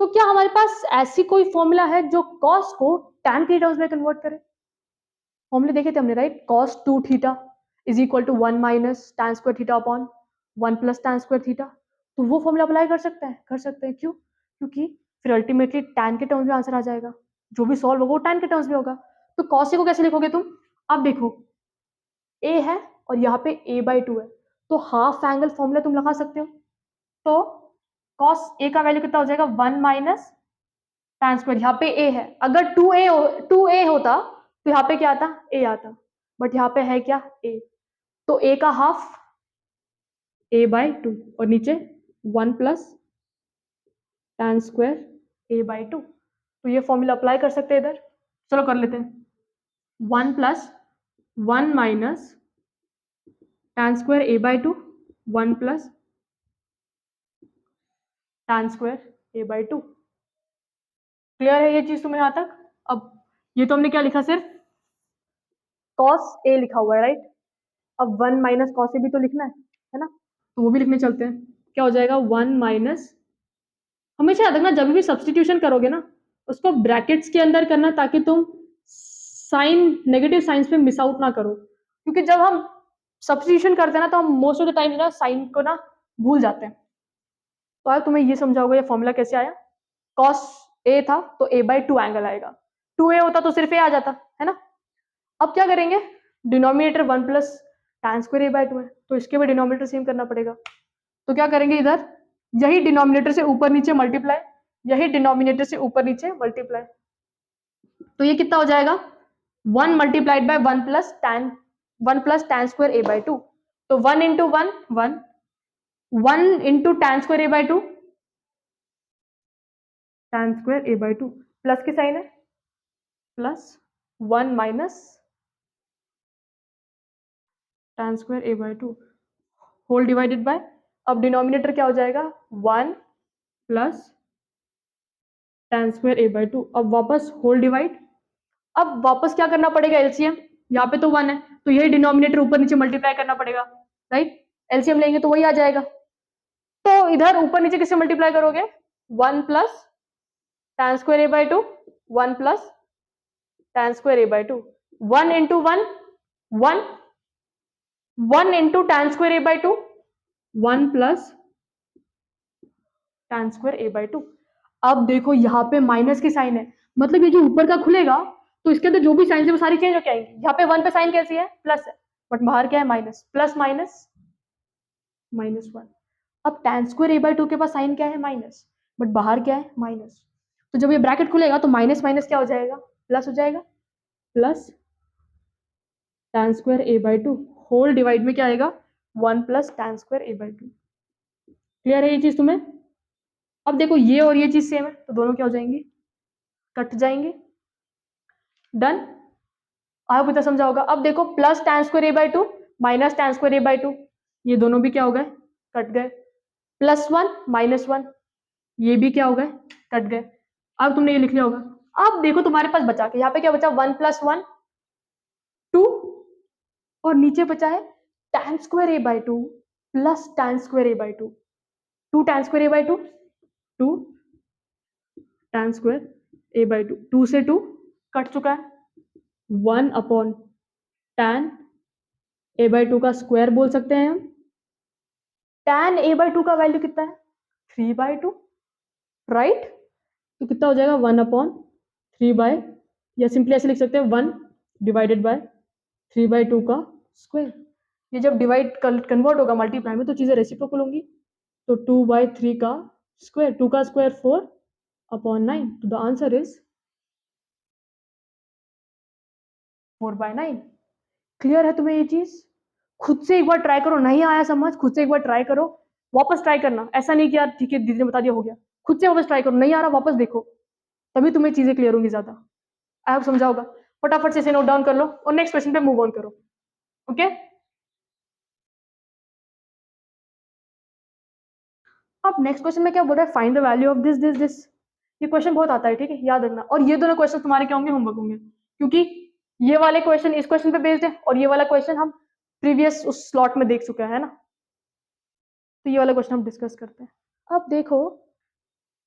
तो क्या हमारे पास ऐसी कोई फॉर्मूला है जो कॉस को tan के टर्म्स में कन्वर्ट करे? फॉर्मूले देखे थे हमने, right, cos 2 theta is equal to 1 minus tan square theta upon 1 plus tan square theta. तो वो फॉर्मूला अप्लाई कर सकते हैं, कर सकते हैं। क्यों? क्योंकि फिर अल्टीमेटली tan के टर्म्स में आंसर आ जाएगा, जो भी सॉल्व होगा वो tan के टर्म्स में होगा। तो cos को कैसे लिखोगे तुम? अब देखो a है और यहाँ पे a/2 है, तो हाफ एंगल फॉर्मूला तुम लगा सकते हो। तो cos a का वैल्यू कितना हो जाएगा 1 माइनस tan स्क्वायर, यहाँ पे a है, अगर 2a होता तो यहाँ पे क्या आता a आता, बट यहाँ पे है क्या a, तो a का हाफ a/2 और नीचे 1 प्लस tan स्क्वायर a/2। तो ये फॉर्मूला अप्लाई कर सकते हैं इधर, चलो कर लेते हैं। 1 plus 1 minus tan square a/2, 1 plus tan square a/2। Clear है ये चीज तुम्हें यहाँ तक? अब ये तो हमने क्या लिखा, सिर्फ cos a लिखा हुआ है, राइट। अब 1 माइनस cos a भी तो लिखना है ना, तो वो भी लिखने चलते हैं। क्या हो जाएगा 1 माइनस, हमेशा याद रखना जब भी सब्सटीट्यूशन करोगे ना उसको ब्रैकेट्स के अंदर करना, ताकि तुम साइन नेगेटिव साइंस में मिस आउट ना करो, क्योंकि जब हम सब्सटीट्यूशन करते हैं ना तो हम मोस्ट ऑफ द टाइम ना साइन को ना भूल जाते हैं। तो आज तुम्हें ये समझाओगे ये फॉर्मूला कैसे आया, cos a था तो a/2 एंगल आएगा, 2a होता तो सिर्फ a आ जाता, है ना। अब क्या करेंगे, denominator 1 plus tan square a/2 है तो इसके भी डिनोमिनेटर सेम करना पड़ेगा। तो क्या करेंगे, इधर यही डिनोमिनेटर से ऊपर नीचे मल्टीप्लाई, यही डिनोमिनेटर से ऊपर नीचे मल्टीप्लाई, तो ये कितना हो जाएगा 1 multiplied by 1 plus tan square a/2। तो 1 into 1 1, 1 into tan square a/2, tan square a/2 plus की साइन है, plus 1 minus tan square a/2 whole divided by, अब डिनोमिनेटर क्या हो जाएगा 1 प्लस tan स्क्वायर a/2, अब वापस होल डिवाइड। अब वापस क्या करना पड़ेगा, एलसीएम, यहाँ पे तो 1 है तो यही डिनोमिनेटर ऊपर नीचे मल्टीप्लाई करना पड़ेगा, राइट। एलसीएम लेंगे तो वही आ जाएगा, तो इधर ऊपर नीचे किससे मल्टीप्लाई करोगे 1 plus tan square a/2, 1 plus tan square a/2, 1 into 1 1, 1 into tan square a/2, 1 plus tan square a/2। अब देखो यहाँ पे माइनस की साइन है, मतलब ये जो ऊपर का खुलेगा तो इसके अंदर जो भी साइन है वो सारी चेंज होके आएंगी। यहाँ पे 1 पे साइन कैसी है, प्लस है, बट बाहर क्या है माइनस, प्लस माइनस -1। अब tan स्क्वायर a/2 के पास साइन क्या है माइनस, बट बाहर क्या है माइनस, तो जब ये ब्रैकेट खुलेगा तो माइनस माइनस क्या हो जाएगा, प्लस हो जाएगा, plus tan square a/2 whole divide में क्या आएगा 1 plus tan square a/2। Clear है ये चीज तुम्हें? अब देखो ये और ये चीज सेम है तो दोनों क्या हो जाएंगी, कट जाएंगे। डन, आप इतना समझा होगा। अब देखो plus tan square a/2 minus tan square a/2, ये दोनों भी क्या हो गए, कट गए। +1 -1, ये भी क्या हो गए, कट गए। अब तुमने ये लिख लिया होगा। अब देखो तुम्हारे पास बचा के यहाँ पे क्या बचा 1 + 1 2 और नीचे बचा है tan square a by 2 plus tan square a by 2, 2 tan square a by 2, 2 tan square a by 2, 2 से 2 कट चुका है, 1 अपॉन tan a बाई 2 का स्क्वायर बोल सकते हैं हम। tan a बाई 2 का वैल्यू कितना है 3 बाई 2, राइट? तो कितना हो जाएगा 1 अपॉन 3 बाई, या सिंपली ऐसे लिख सकते हैं 1 डिवाइडेड बाय 3 बाई 2 का स्क्वायर। ये जब डिवाइड कन्वर्ट होगा मल्टीप्लाई में तो चीजें रेसिप्रोकल होंगी, तो 2 बाई 3 का स्क्वायर, 2 का स्क्वायर 4 अपॉन 9, तो the answer is 4 by 9। Clear है तुम्हें ये चीज? खुद से एक बार ट्राई करो, नहीं आया समझ खुद से एक बार ट्राई करो, वापस ट्राई करना, ऐसा नहीं कि यार ठीक है दीदी ने बता दिया हो गया, खुद से वापस ट्राई करो, नहीं आ रहा वापस देखो, तभी तुम्हें चीजें क्लियर होंगी ज्यादा। आई होप समझा होगा। फटाफट से इसे नोट डाउन कर लो और नेक्स्ट क्वेश्चन पे मूव ऑन करो। ओके अब नेक्स्ट क्वेश्चन में क्या बोल रहा है, find the value of this this this. ये क्वेश्चन बहुत आता है, ठीक है, याद रखना। और ये दोनों क्वेश्चन तुम्हारे क्या होंगे, होमवर्क होंगे, क्योंकि ये वाले क्वेश्चन इस क्वेश्चन पे बेस्ड है और ये वाला क्वेश्चन हम प्रीवियस उस स्लॉट में देख चुके हैं, है ना। तो ये वाला क्वेश्चन हम डिस्कस करते हैं। अब देखो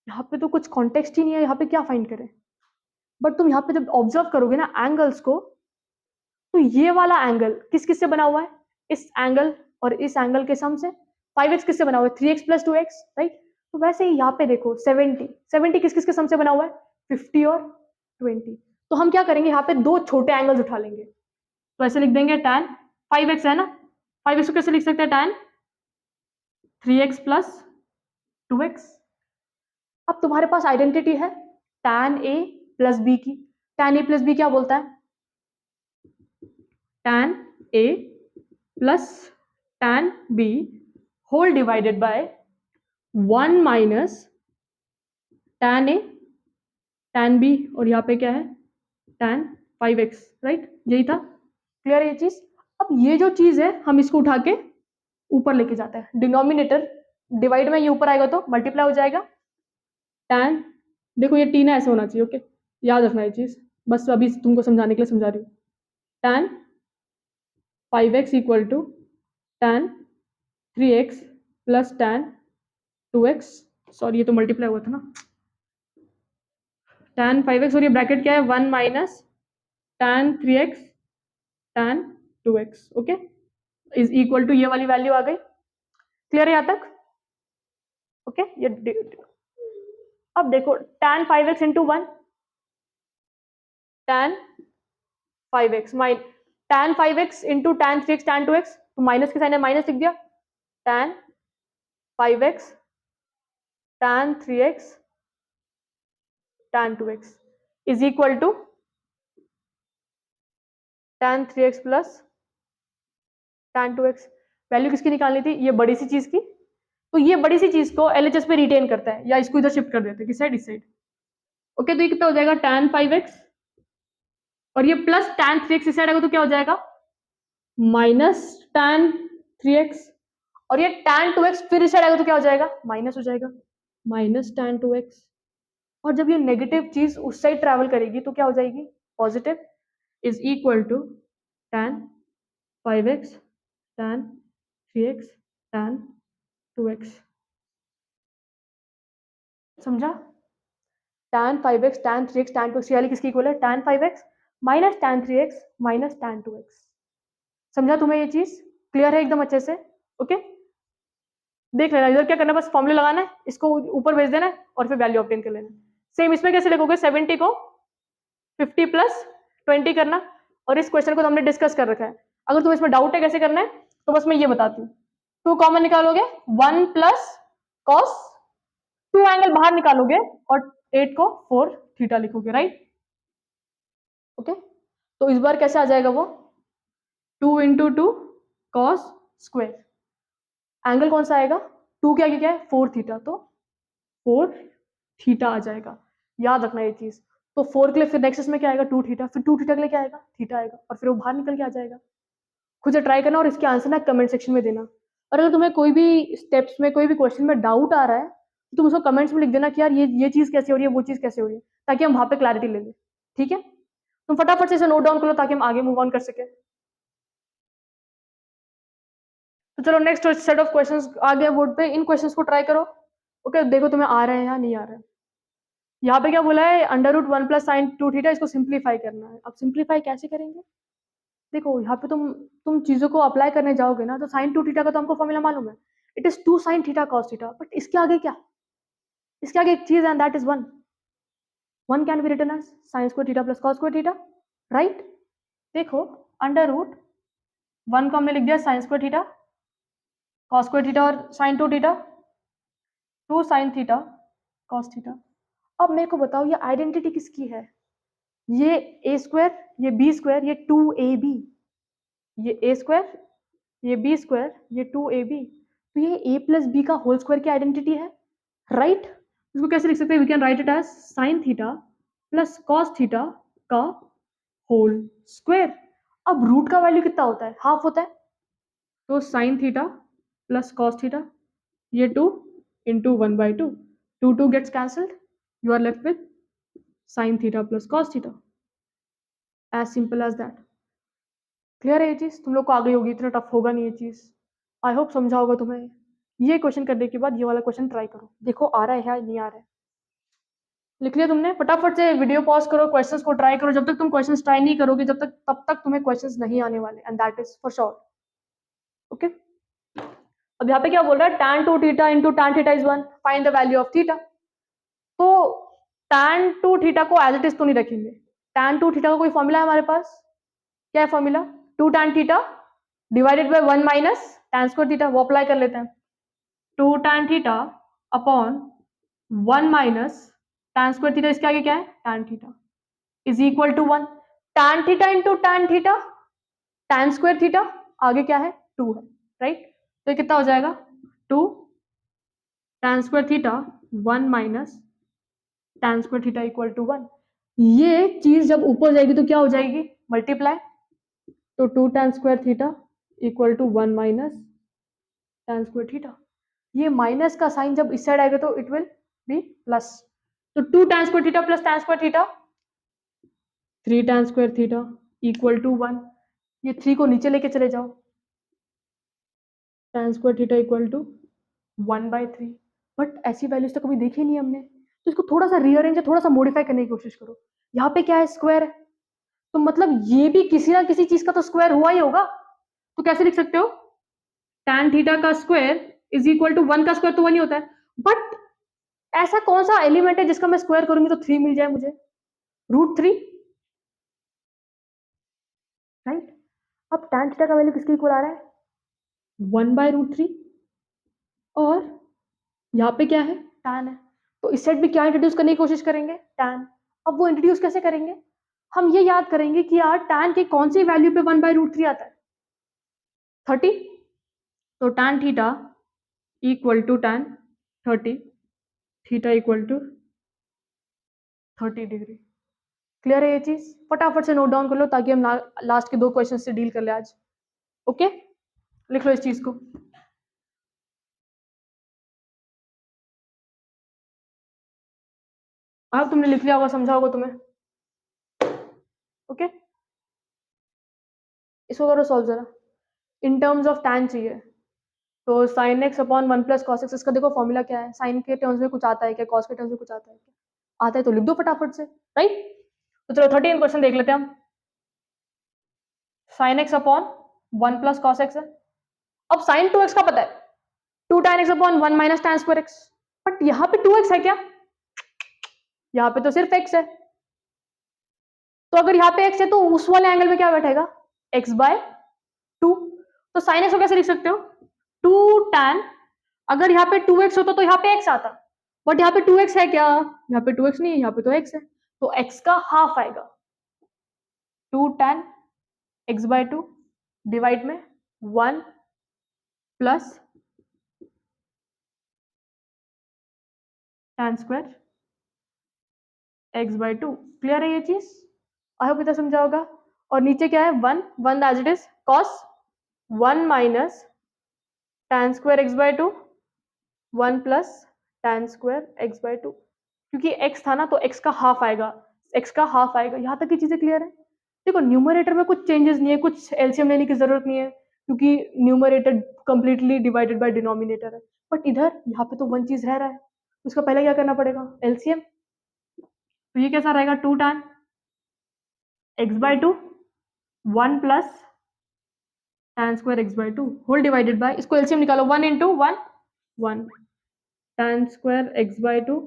यहाँ पे तो कुछ कॉन्टेक्स्ट ही नहीं है, यहाँ पे क्या फाइंड करें, बट तुम यहाँ पे जब ऑब्जर्व करोगे ना एंगल्स को, तो ये वाला एंगल किस किस से बना हुआ है, इस एंगल और इस एंगल के सम से। 5x किससे बना हुआ है 3x प्लस 2x, राइट। तो वैसे ही यहाँ पे देखो 70 किस किस के सम से बना हुआ है 50 और 20। तो हम क्या करेंगे, यहाँ पे दो छोटे एंगल्स उठा लेंगे, तो ऐसे लिख देंगे tan 5x है ना, 5x को कैसे लिख सकते हैं tan 3x प्लस 2x। अब तुम्हारे पास आइडेंटिटी है tan a प्लस b की, tan a प्लस b क्या बोलता है tan a plus tan b whole divided by 1 minus tan a tan b, और यहाँ पे क्या है tan 5x, राइट, यही था। क्लियर है ये चीज? अब ये जो चीज है हम इसको उठा के ऊपर लेके जाते हैं, डिनोमिनेटर डिवाइड में ये ऊपर आएगा तो मल्टीप्लाई हो जाएगा tan, देखो ये टी ना ऐसे होना चाहिए, ओके, याद रखना ये चीज, बस अभी तुमको समझाने के लिए समझा रही हूँ। tan 5x equal to tan 3x plus tan 2x, sorry ये तो मल्टीप्लाई हुआ था ना, tan 5x और ये ब्रैकेट क्या है 1 minus tan 3x tan 2x, okay, is equal to ये वाली वैल्यू आ गई। क्लियर है यहाँ तक? ओके ये अब देखो tan 5x into 1 tan 5x mine tan 5x into tan 3x tan 2x, तो माइनस के साइन है माइनस लिख दिया, tan 5x tan 3x tan 2x is equal to tan 3x plus tan 2x। Value किसकी निकालनी थी, ये बड़ी सी चीज की, तो ये बड़ी सी चीज को LHS पे रिटेन करता है, या इसको इधर शिफ्ट कर देते हैं किस साइड, इस साइड। ओके तो ये कितना हो जाएगा tan 5x और ये प्लस tan 3x इस साइड आएगा तो क्या हो जाएगा माइनस tan 3x, और ये tan 2x फिर इस साइड आएगा तो क्या हो जाएगा माइनस हो जाएगा, माइनस tan 2x। और जब ये नेगेटिव चीज उस साइड ट्रैवल करेगी तो क्या हो जाएगी positive, is equal to tan 5x tan 3x tan 2x। समझा? tan 5x tan 3x tan 2x वाली किसकी इक्वल है tan 5x minus tan 3x minus tan 2x। समझा तुम्हें ये चीज? क्लियर है एकदम अच्छे से? ओके देख लेना, इधर क्या करना है, बस फॉर्मूला लगाना है, इसको ऊपर भेज देना है और फिर वैल्यू ऑब्टेन कर लेना। सेम इसमें कैसे लिखोगे 70 को 50 प्लस 20 करना, और इस क्वेश्चन को तो हमने डिस्कस कर रखा है। अगर तुम्हें इसमें डाउट है कैसे करना है तो बस मैं ये बताती हूँ, 2 कॉमन निकालोगे 1 प्लस कॉस, 2 एंगल बाहर निकालोगे और 8 को 4 थीटा लिखोगे, राइट। ओके तो इस बार कैसे आ जाएगा वो 2 इंटू 2 कॉस स्क्वायर, एंगल कौन सा आएगा 2 क्या है 4 थीटा, तो 4 थीटा आ जाएगा। याद रखना ये चीज। तो 4 के लिए फिर नेक्स्ट में क्या आएगा 2 थीटा, फिर 2 थीटा के लिए क्या आएगा थीटा आएगा, और फिर वो बाहर निकल के आ जाएगा। खुद से ट्राई करना और इसके आंसर ना कमेंट सेक्शन में देना। और अगर तुम्हें कोई भी स्टेप्स में कोई भी क्वेश्चन में डाउट आ रहा है तो तुम उसको कमेंट्स में लिख देना कि यार ये चीज कैसे हो रही है वो चीज कैसे हो रही है, ताकि हम वहां पे क्लैरिटी ले लें, ठीक है। तुम फटाफट से इसे नोट डाउन कर लो ताकि हम आगे मूव ऑन कर सके। तो चलो नेक्स्ट सेट ऑफ क्वेश्चंस आ गया बोर्ड पे, इन क्वेश्चंस को ट्राई करो। ओके देखो तुम्हें आ रहे हैं या नहीं आ रहे हैं। यहाँ पे क्या बोला है, under root 1 plus sine 2 theta, इसको सिंप्लीफाई करना है। अब सिंप्लीफाई कैसे करेंगे, देखो यहाँ पे तुम चीजों को अप्लाई करने जाओगे ना, तो साइन 2 थीटा का तो हमको फॉर्मूला मालूम है, it is 2 sine theta cos theta, but इसके आगे क्या, इसके आगे एक चीज है, that is 1। 1 can be written as sine square theta plus cos square theta, right. देखो अंडर रूट 1 को हमने लिख दिया sine square theta, cos square theta और sine 2 theta, 2 sine theta cos theta. अब मेरे को बताओ ये आइडेंटिटी किसकी है, ये ए स्क्वायर, ये बी स्क्वायर, ये 2ab, ये ए स्क्वायर, ये बी स्क्वायर, ये 2ab, तो ये a प्लस बी का होल स्क्वायर की आइडेंटिटी है, राइट। इसको कैसे लिख सकते हैं, we can write it as sine theta plus cos theta का होल स्क्वायर। अब रूट का वैल्यू कितना होता है, हाफ होता है, तो sine theta plus cos theta, ये 2 into 1/2, 2 gets cancelled, you are left with sign theta plus cos theta, as simple as that. Clear है ये चीज, तुम लोग को आ गई होगी, इतना टफ होगा नहीं ये चीज, आई होप समझा होगा तुम्हें। ये क्वेश्चन करने के बाद ये वाला क्वेश्चन ट्राई करो, देखो आ रहा है या नहीं आ रहा है। लिख लिया तुमने, फटाफट से वीडियो पॉज करो, क्वेश्चंस को ट्राई करो। जब तक तुम क्वेश्चंस ट्राई नहीं करोगे जब तक तब तक तुम्हें क्वेश्चंस नहीं आने वाले, and that is for sure. Okay, अब यहाँ पे क्या बोल रहा है, tan 2 theta into tan theta is 1, find the value of theta. तो tan 2 थीटा को एज इट इज तो नहीं रखेंगे, tan 2 थीटा का कोई फॉर्मूला है हमारे पास, क्या है formula, 2 tan theta divided by 1 minus tan square theta, वो अप्लाई कर लेते हैं। 2 tan theta upon 1 minus tan square theta, इसके आगे क्या है tan theta, is equal to 1। tan theta into tan theta, tan square theta, आगे क्या है 2 है, राइट। तो ये कितना हो जाएगा, 2 tan square theta 1 minus tan square theta equal to 1। ये चीज जब ऊपर जाएगी तो क्या हो जाएगी, मल्टीप्लाई, तो 2 tan square theta equal to 1 minus tan square theta. ये माइनस का साइन जब इस साइड आएगा तो इट विल बी प्लस, तो 2 tan square theta plus tan square theta, 3 tan square theta equal to 1। ये 3 को नीचे लेके चले जाओ, tan square theta equal to 1/3। But ऐसी वैल्यूज तो कभी देखी नहीं हमने, तो इसको थोड़ा सा रीअरेंज या थोड़ा सा मॉडिफाई करने की कोशिश करो। यहाँ पे क्या है, स्क्वायर है, तो मतलब ये भी किसी ना किसी चीज का तो स्क्वायर हुआ ही होगा। तो कैसे लिख सकते हो, tan थीटा का स्क्वायर इज इक्वल टू 1 का स्क्वायर तो 1 ही होता है, बट ऐसा कौन सा एलिमेंट है जिसका मैं स्क्वायर करूंगी तो 3 मिल जाए मुझे, √3, राइट। अब tan थीटा का वैल्यू किसके इक्वल आ रहा है, 1/√3, और यहाँ पे क्या है, tan है, तो इस साइड भी क्या इंट्रोड्यूस करने की कोशिश करेंगे, tan। अब वो इंट्रोड्यूस कैसे करेंगे, हम ये याद करेंगे कि यार tan की कौन सी वैल्यू पे 1/√3 आता है, 30, तो tan theta equal to tan 30, theta equal to 30 degree. Clear है ये चीज, फटाफट से नोट डाउन कर लो ताकि हम लास्ट के 2 क्वेश्चन से डील कर ले आज। ओके, लिख लो इस चीज को। अब तुमने लिख लिया होगा, समझा होगा तुम्हें। ओके, इसको करो सॉल्व जरा, इन टर्म्स ऑफ tan चाहिए, तो sin x upon 1 plus cos x, इसका देखो फॉर्मूला क्या है, साइन के टर्म्स में कुछ आता है क्या, कॉस के टर्म्स में कुछ आता है क्या, आता है तो लिख दो फटाफट से, राइट। तो चलो 13 क्वेश्चन देख लेते हैं हम। sin x upon 1 plus cos x है, अब sin 2x का पता है, 2 tan x upon 1 minus tan square x, but यहाँ पे 2x है क्या, यहाँ पे तो सिर्फ x है, तो अगर यहाँ पे x है तो उस वाले एंगल में क्या बैठेगा, x/2, तो sin x को कैसे लिख सकते हो, 2 tan, अगर यहाँ पे 2x होता तो यहाँ पे x आता, बट यहाँ पे 2x है क्या, यहाँ पे 2x नहीं है, यहाँ पे तो x है, तो x का हाफ आएगा, 2 tan x/2 डिवाइड में 1 plus tan square x/2। Clear है ये चीज, आई होप इतना समझा होगा। और नीचे क्या है, 1 as it is, cos 1 minus tan square x/2, 1 plus tan square x/2, क्योंकि x था ना तो x का हाफ आएगा, x का हाफ आएगा। यहाँ तक की चीजें क्लियर है? देखो न्यूमरेटर में कुछ चेंजेस नहीं है, कुछ एलसीएम लेने की जरूरत नहीं है क्योंकि numerator completely divided by denominator है। बट इधर यहाँ पे तो वन चीज रह रहा है, उसका पहले क्या करना पड़ेगा? एलसीएम। तो ये कैसा रहेगा? 2 tan x/2 1 plus tan square x/2 whole divided by, इसको एलसीएम निकालो, 1 into 1 1 tan square x/2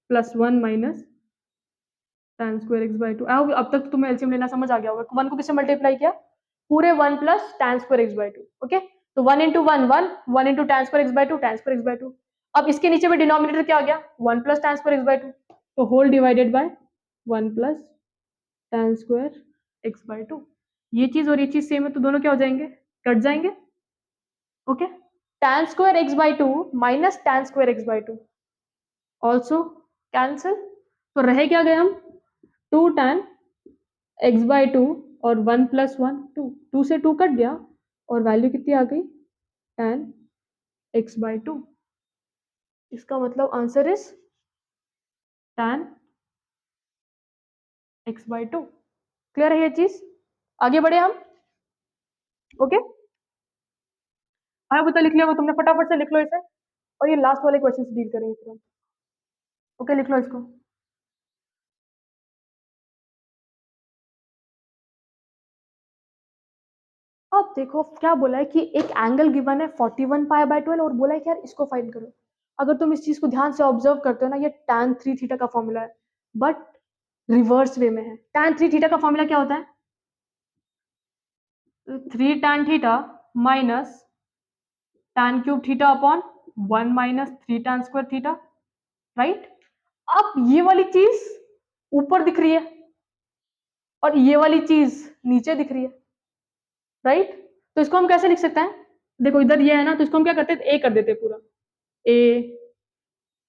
plus 1 minus tan square x/2। अब तक तुम्हें एलसीएम लेना समझ आ गया होगा। 1 को किससे मल्टीप्लाई किया? पूरे 1 plus tan square x/2। Okay, तो 1 into 1 1 1 into tan square x/2 tan square x/2। अब इसके नीचे में डिनोमिनेटर क्या आ गया? 1 प्लस tan स्क्वायर x/2, तो whole divided by 1 plus tan square x/2। ये चीज और ये चीज सेम है तो दोनों क्या हो जाएंगे? कट जाएंगे। Okay, tan square x/2 minus tan square x/2 also cancel. तो रहे क्या गए हम? 2 tan x/2 और 1 प्लस 1 2, 2 से 2 कट गया और वैल्यू कितनी आ गई? tan x/2। इसका मतलब answer is tan x/2। Clear है ये चीज? आगे बढ़े हम। ओके, हाँ बता, लिख लिया तुमने? फटाफट से लिख लो इसे, और ये लास्ट वाले क्वेश्चन से डील करेंगे फिर हम। ओके, लिख लो इसको। अब देखो क्या बोला है कि एक एंगल गिवन है 41 पाई बाय 12 और बोला है कि यार इसको फाइंड करो। अगर तुम इस चीज को ध्यान से ऑब्जर्व करते हो ना, ये tan 3 थीटा का फॉर्मूला है, बट रिवर्स वे में है। tan 3 थीटा का फॉर्मूला क्या होता है? 3 tan theta minus tan cube theta upon 1 minus 3 tan square theta, right? अब ये वाली चीज ऊपर दिख रही है और ये वाली चीज नीचे दिख रही है, राइट? तो इसको हम कैसे लिख सकते हैं? देखो इधर ये है ना, तो इसको हम क्या करते हैं? ए कर देते हैं पूरा, ए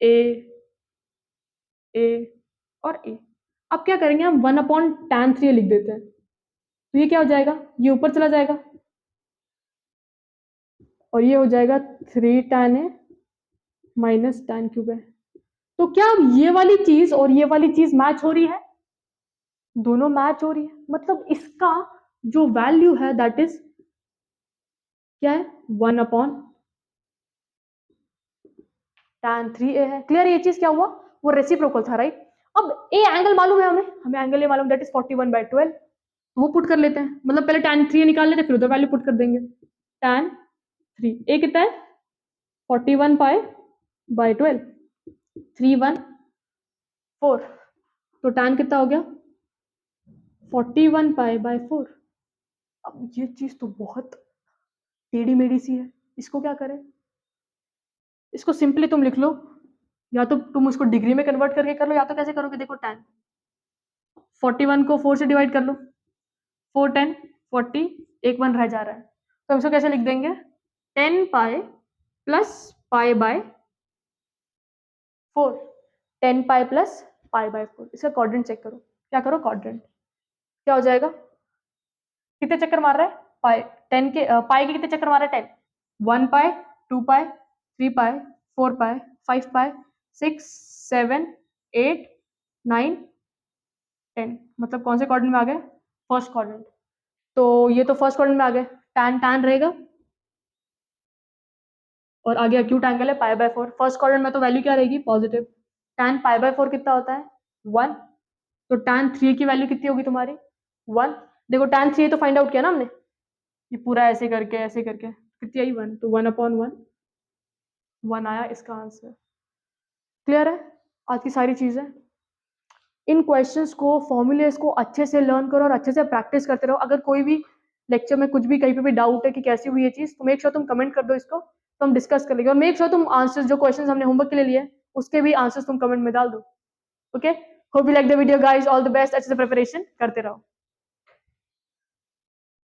ए ए और ए। अब क्या करेंगे हम? 1 अपॉन tan 3 लिख देते हैं, तो ये क्या हो जाएगा? ये ऊपर चला जाएगा और ये हो जाएगा 3 tan ए माइनस tan क्यूब है। तो क्या ये वाली चीज और ये वाली चीज मैच हो रही है? दोनों मैच हो रही है, मतलब इसका जो वैल्यू है दैट इज क्या है? 1 अपॉन tan 3a है। क्लियर? ये चीज क्या हुआ? वो रेसिप्रोकल था, राइट? अब ए एंगल मालूम है हमें एंगल ये मालूम दैट इज 41/12, वो पुट कर लेते हैं, मतलब पहले tan 3 निकाल लेते हैं फिर उधर वैल्यू पुट कर देंगे। tan 3 ए कितना है? 41 पाई बाय 12, 314, तो tan कितना हो गया? 41 पाई बाय 4। अब ये चीज तो बहुत टेढ़ी मेढ़ी सी है, इसको क्या करें? इसको सिंपली तुम लिख लो, या तो तुम उसको डिग्री में कन्वर्ट करके कर लो, या तो कैसे करोगे? देखो tan 41 को 4 से डिवाइड कर लो, 4 10 40, एक 1 रह जा रहा है, तो हम इसको कैसे लिख देंगे? 10 pi plus pi by 4, 10 pi plus pi by 4। इसका क्वाड्रेंट चेक करो, क्या करो? क्वाड्रेंट क्या हो जाएगा? कितने चक्कर मार रहा है? पाई 10 के पाई के कितने चक्कर मार रहा है? 10, 1 पाई 2 पाई 3 पाई 4 पाई 5 पाई 6 7 8 9 10, मतलब कौन से क्वाड्रेंट में आ गए? First quadrant. तो ये तो फर्स्ट क्वाड्रेंट में आ गए, tan tan रहेगा और आगे एक्यूट एंगल है पाई बाय 4। फर्स्ट क्वाड्रेंट में तो वैल्यू क्या रहेगी? पॉजिटिव। tan पाई बाय 4 कितना होता है? 1। तो tan 3 की वैल्यू कितनी होगी तुम्हारी? 1। देखो tan 3 तो फाइंड आउट किया ना हमने, ये पूरा ऐसे करके कितनी आई? 1, तो 1 अपॉन 1 1 आया इसका आंसर। क्लियर है आज की सारी चीजें? इन क्वेश्चंस को, फॉर्मूलेस को अच्छे से लर्न करो और अच्छे से प्रैक्टिस करते रहो। अगर कोई भी लेक्चर में कुछ भी कहीं पे भी डाउट है कि कैसी हुई ये चीज, तो मेक श्योर तुम कमेंट कर दो इसको, तो हम डिस्कस कर लेंगे। और मेक श्योर तुम आंसर्स, जो क्वेश्चंस हमने होमवर्क के लिए लिए उसके भी आंसर्स तुम कमेंट में डाल दो। Okay, hope you like the video guys, all the best, अच्छे से प्रिपरेशन करते रहो।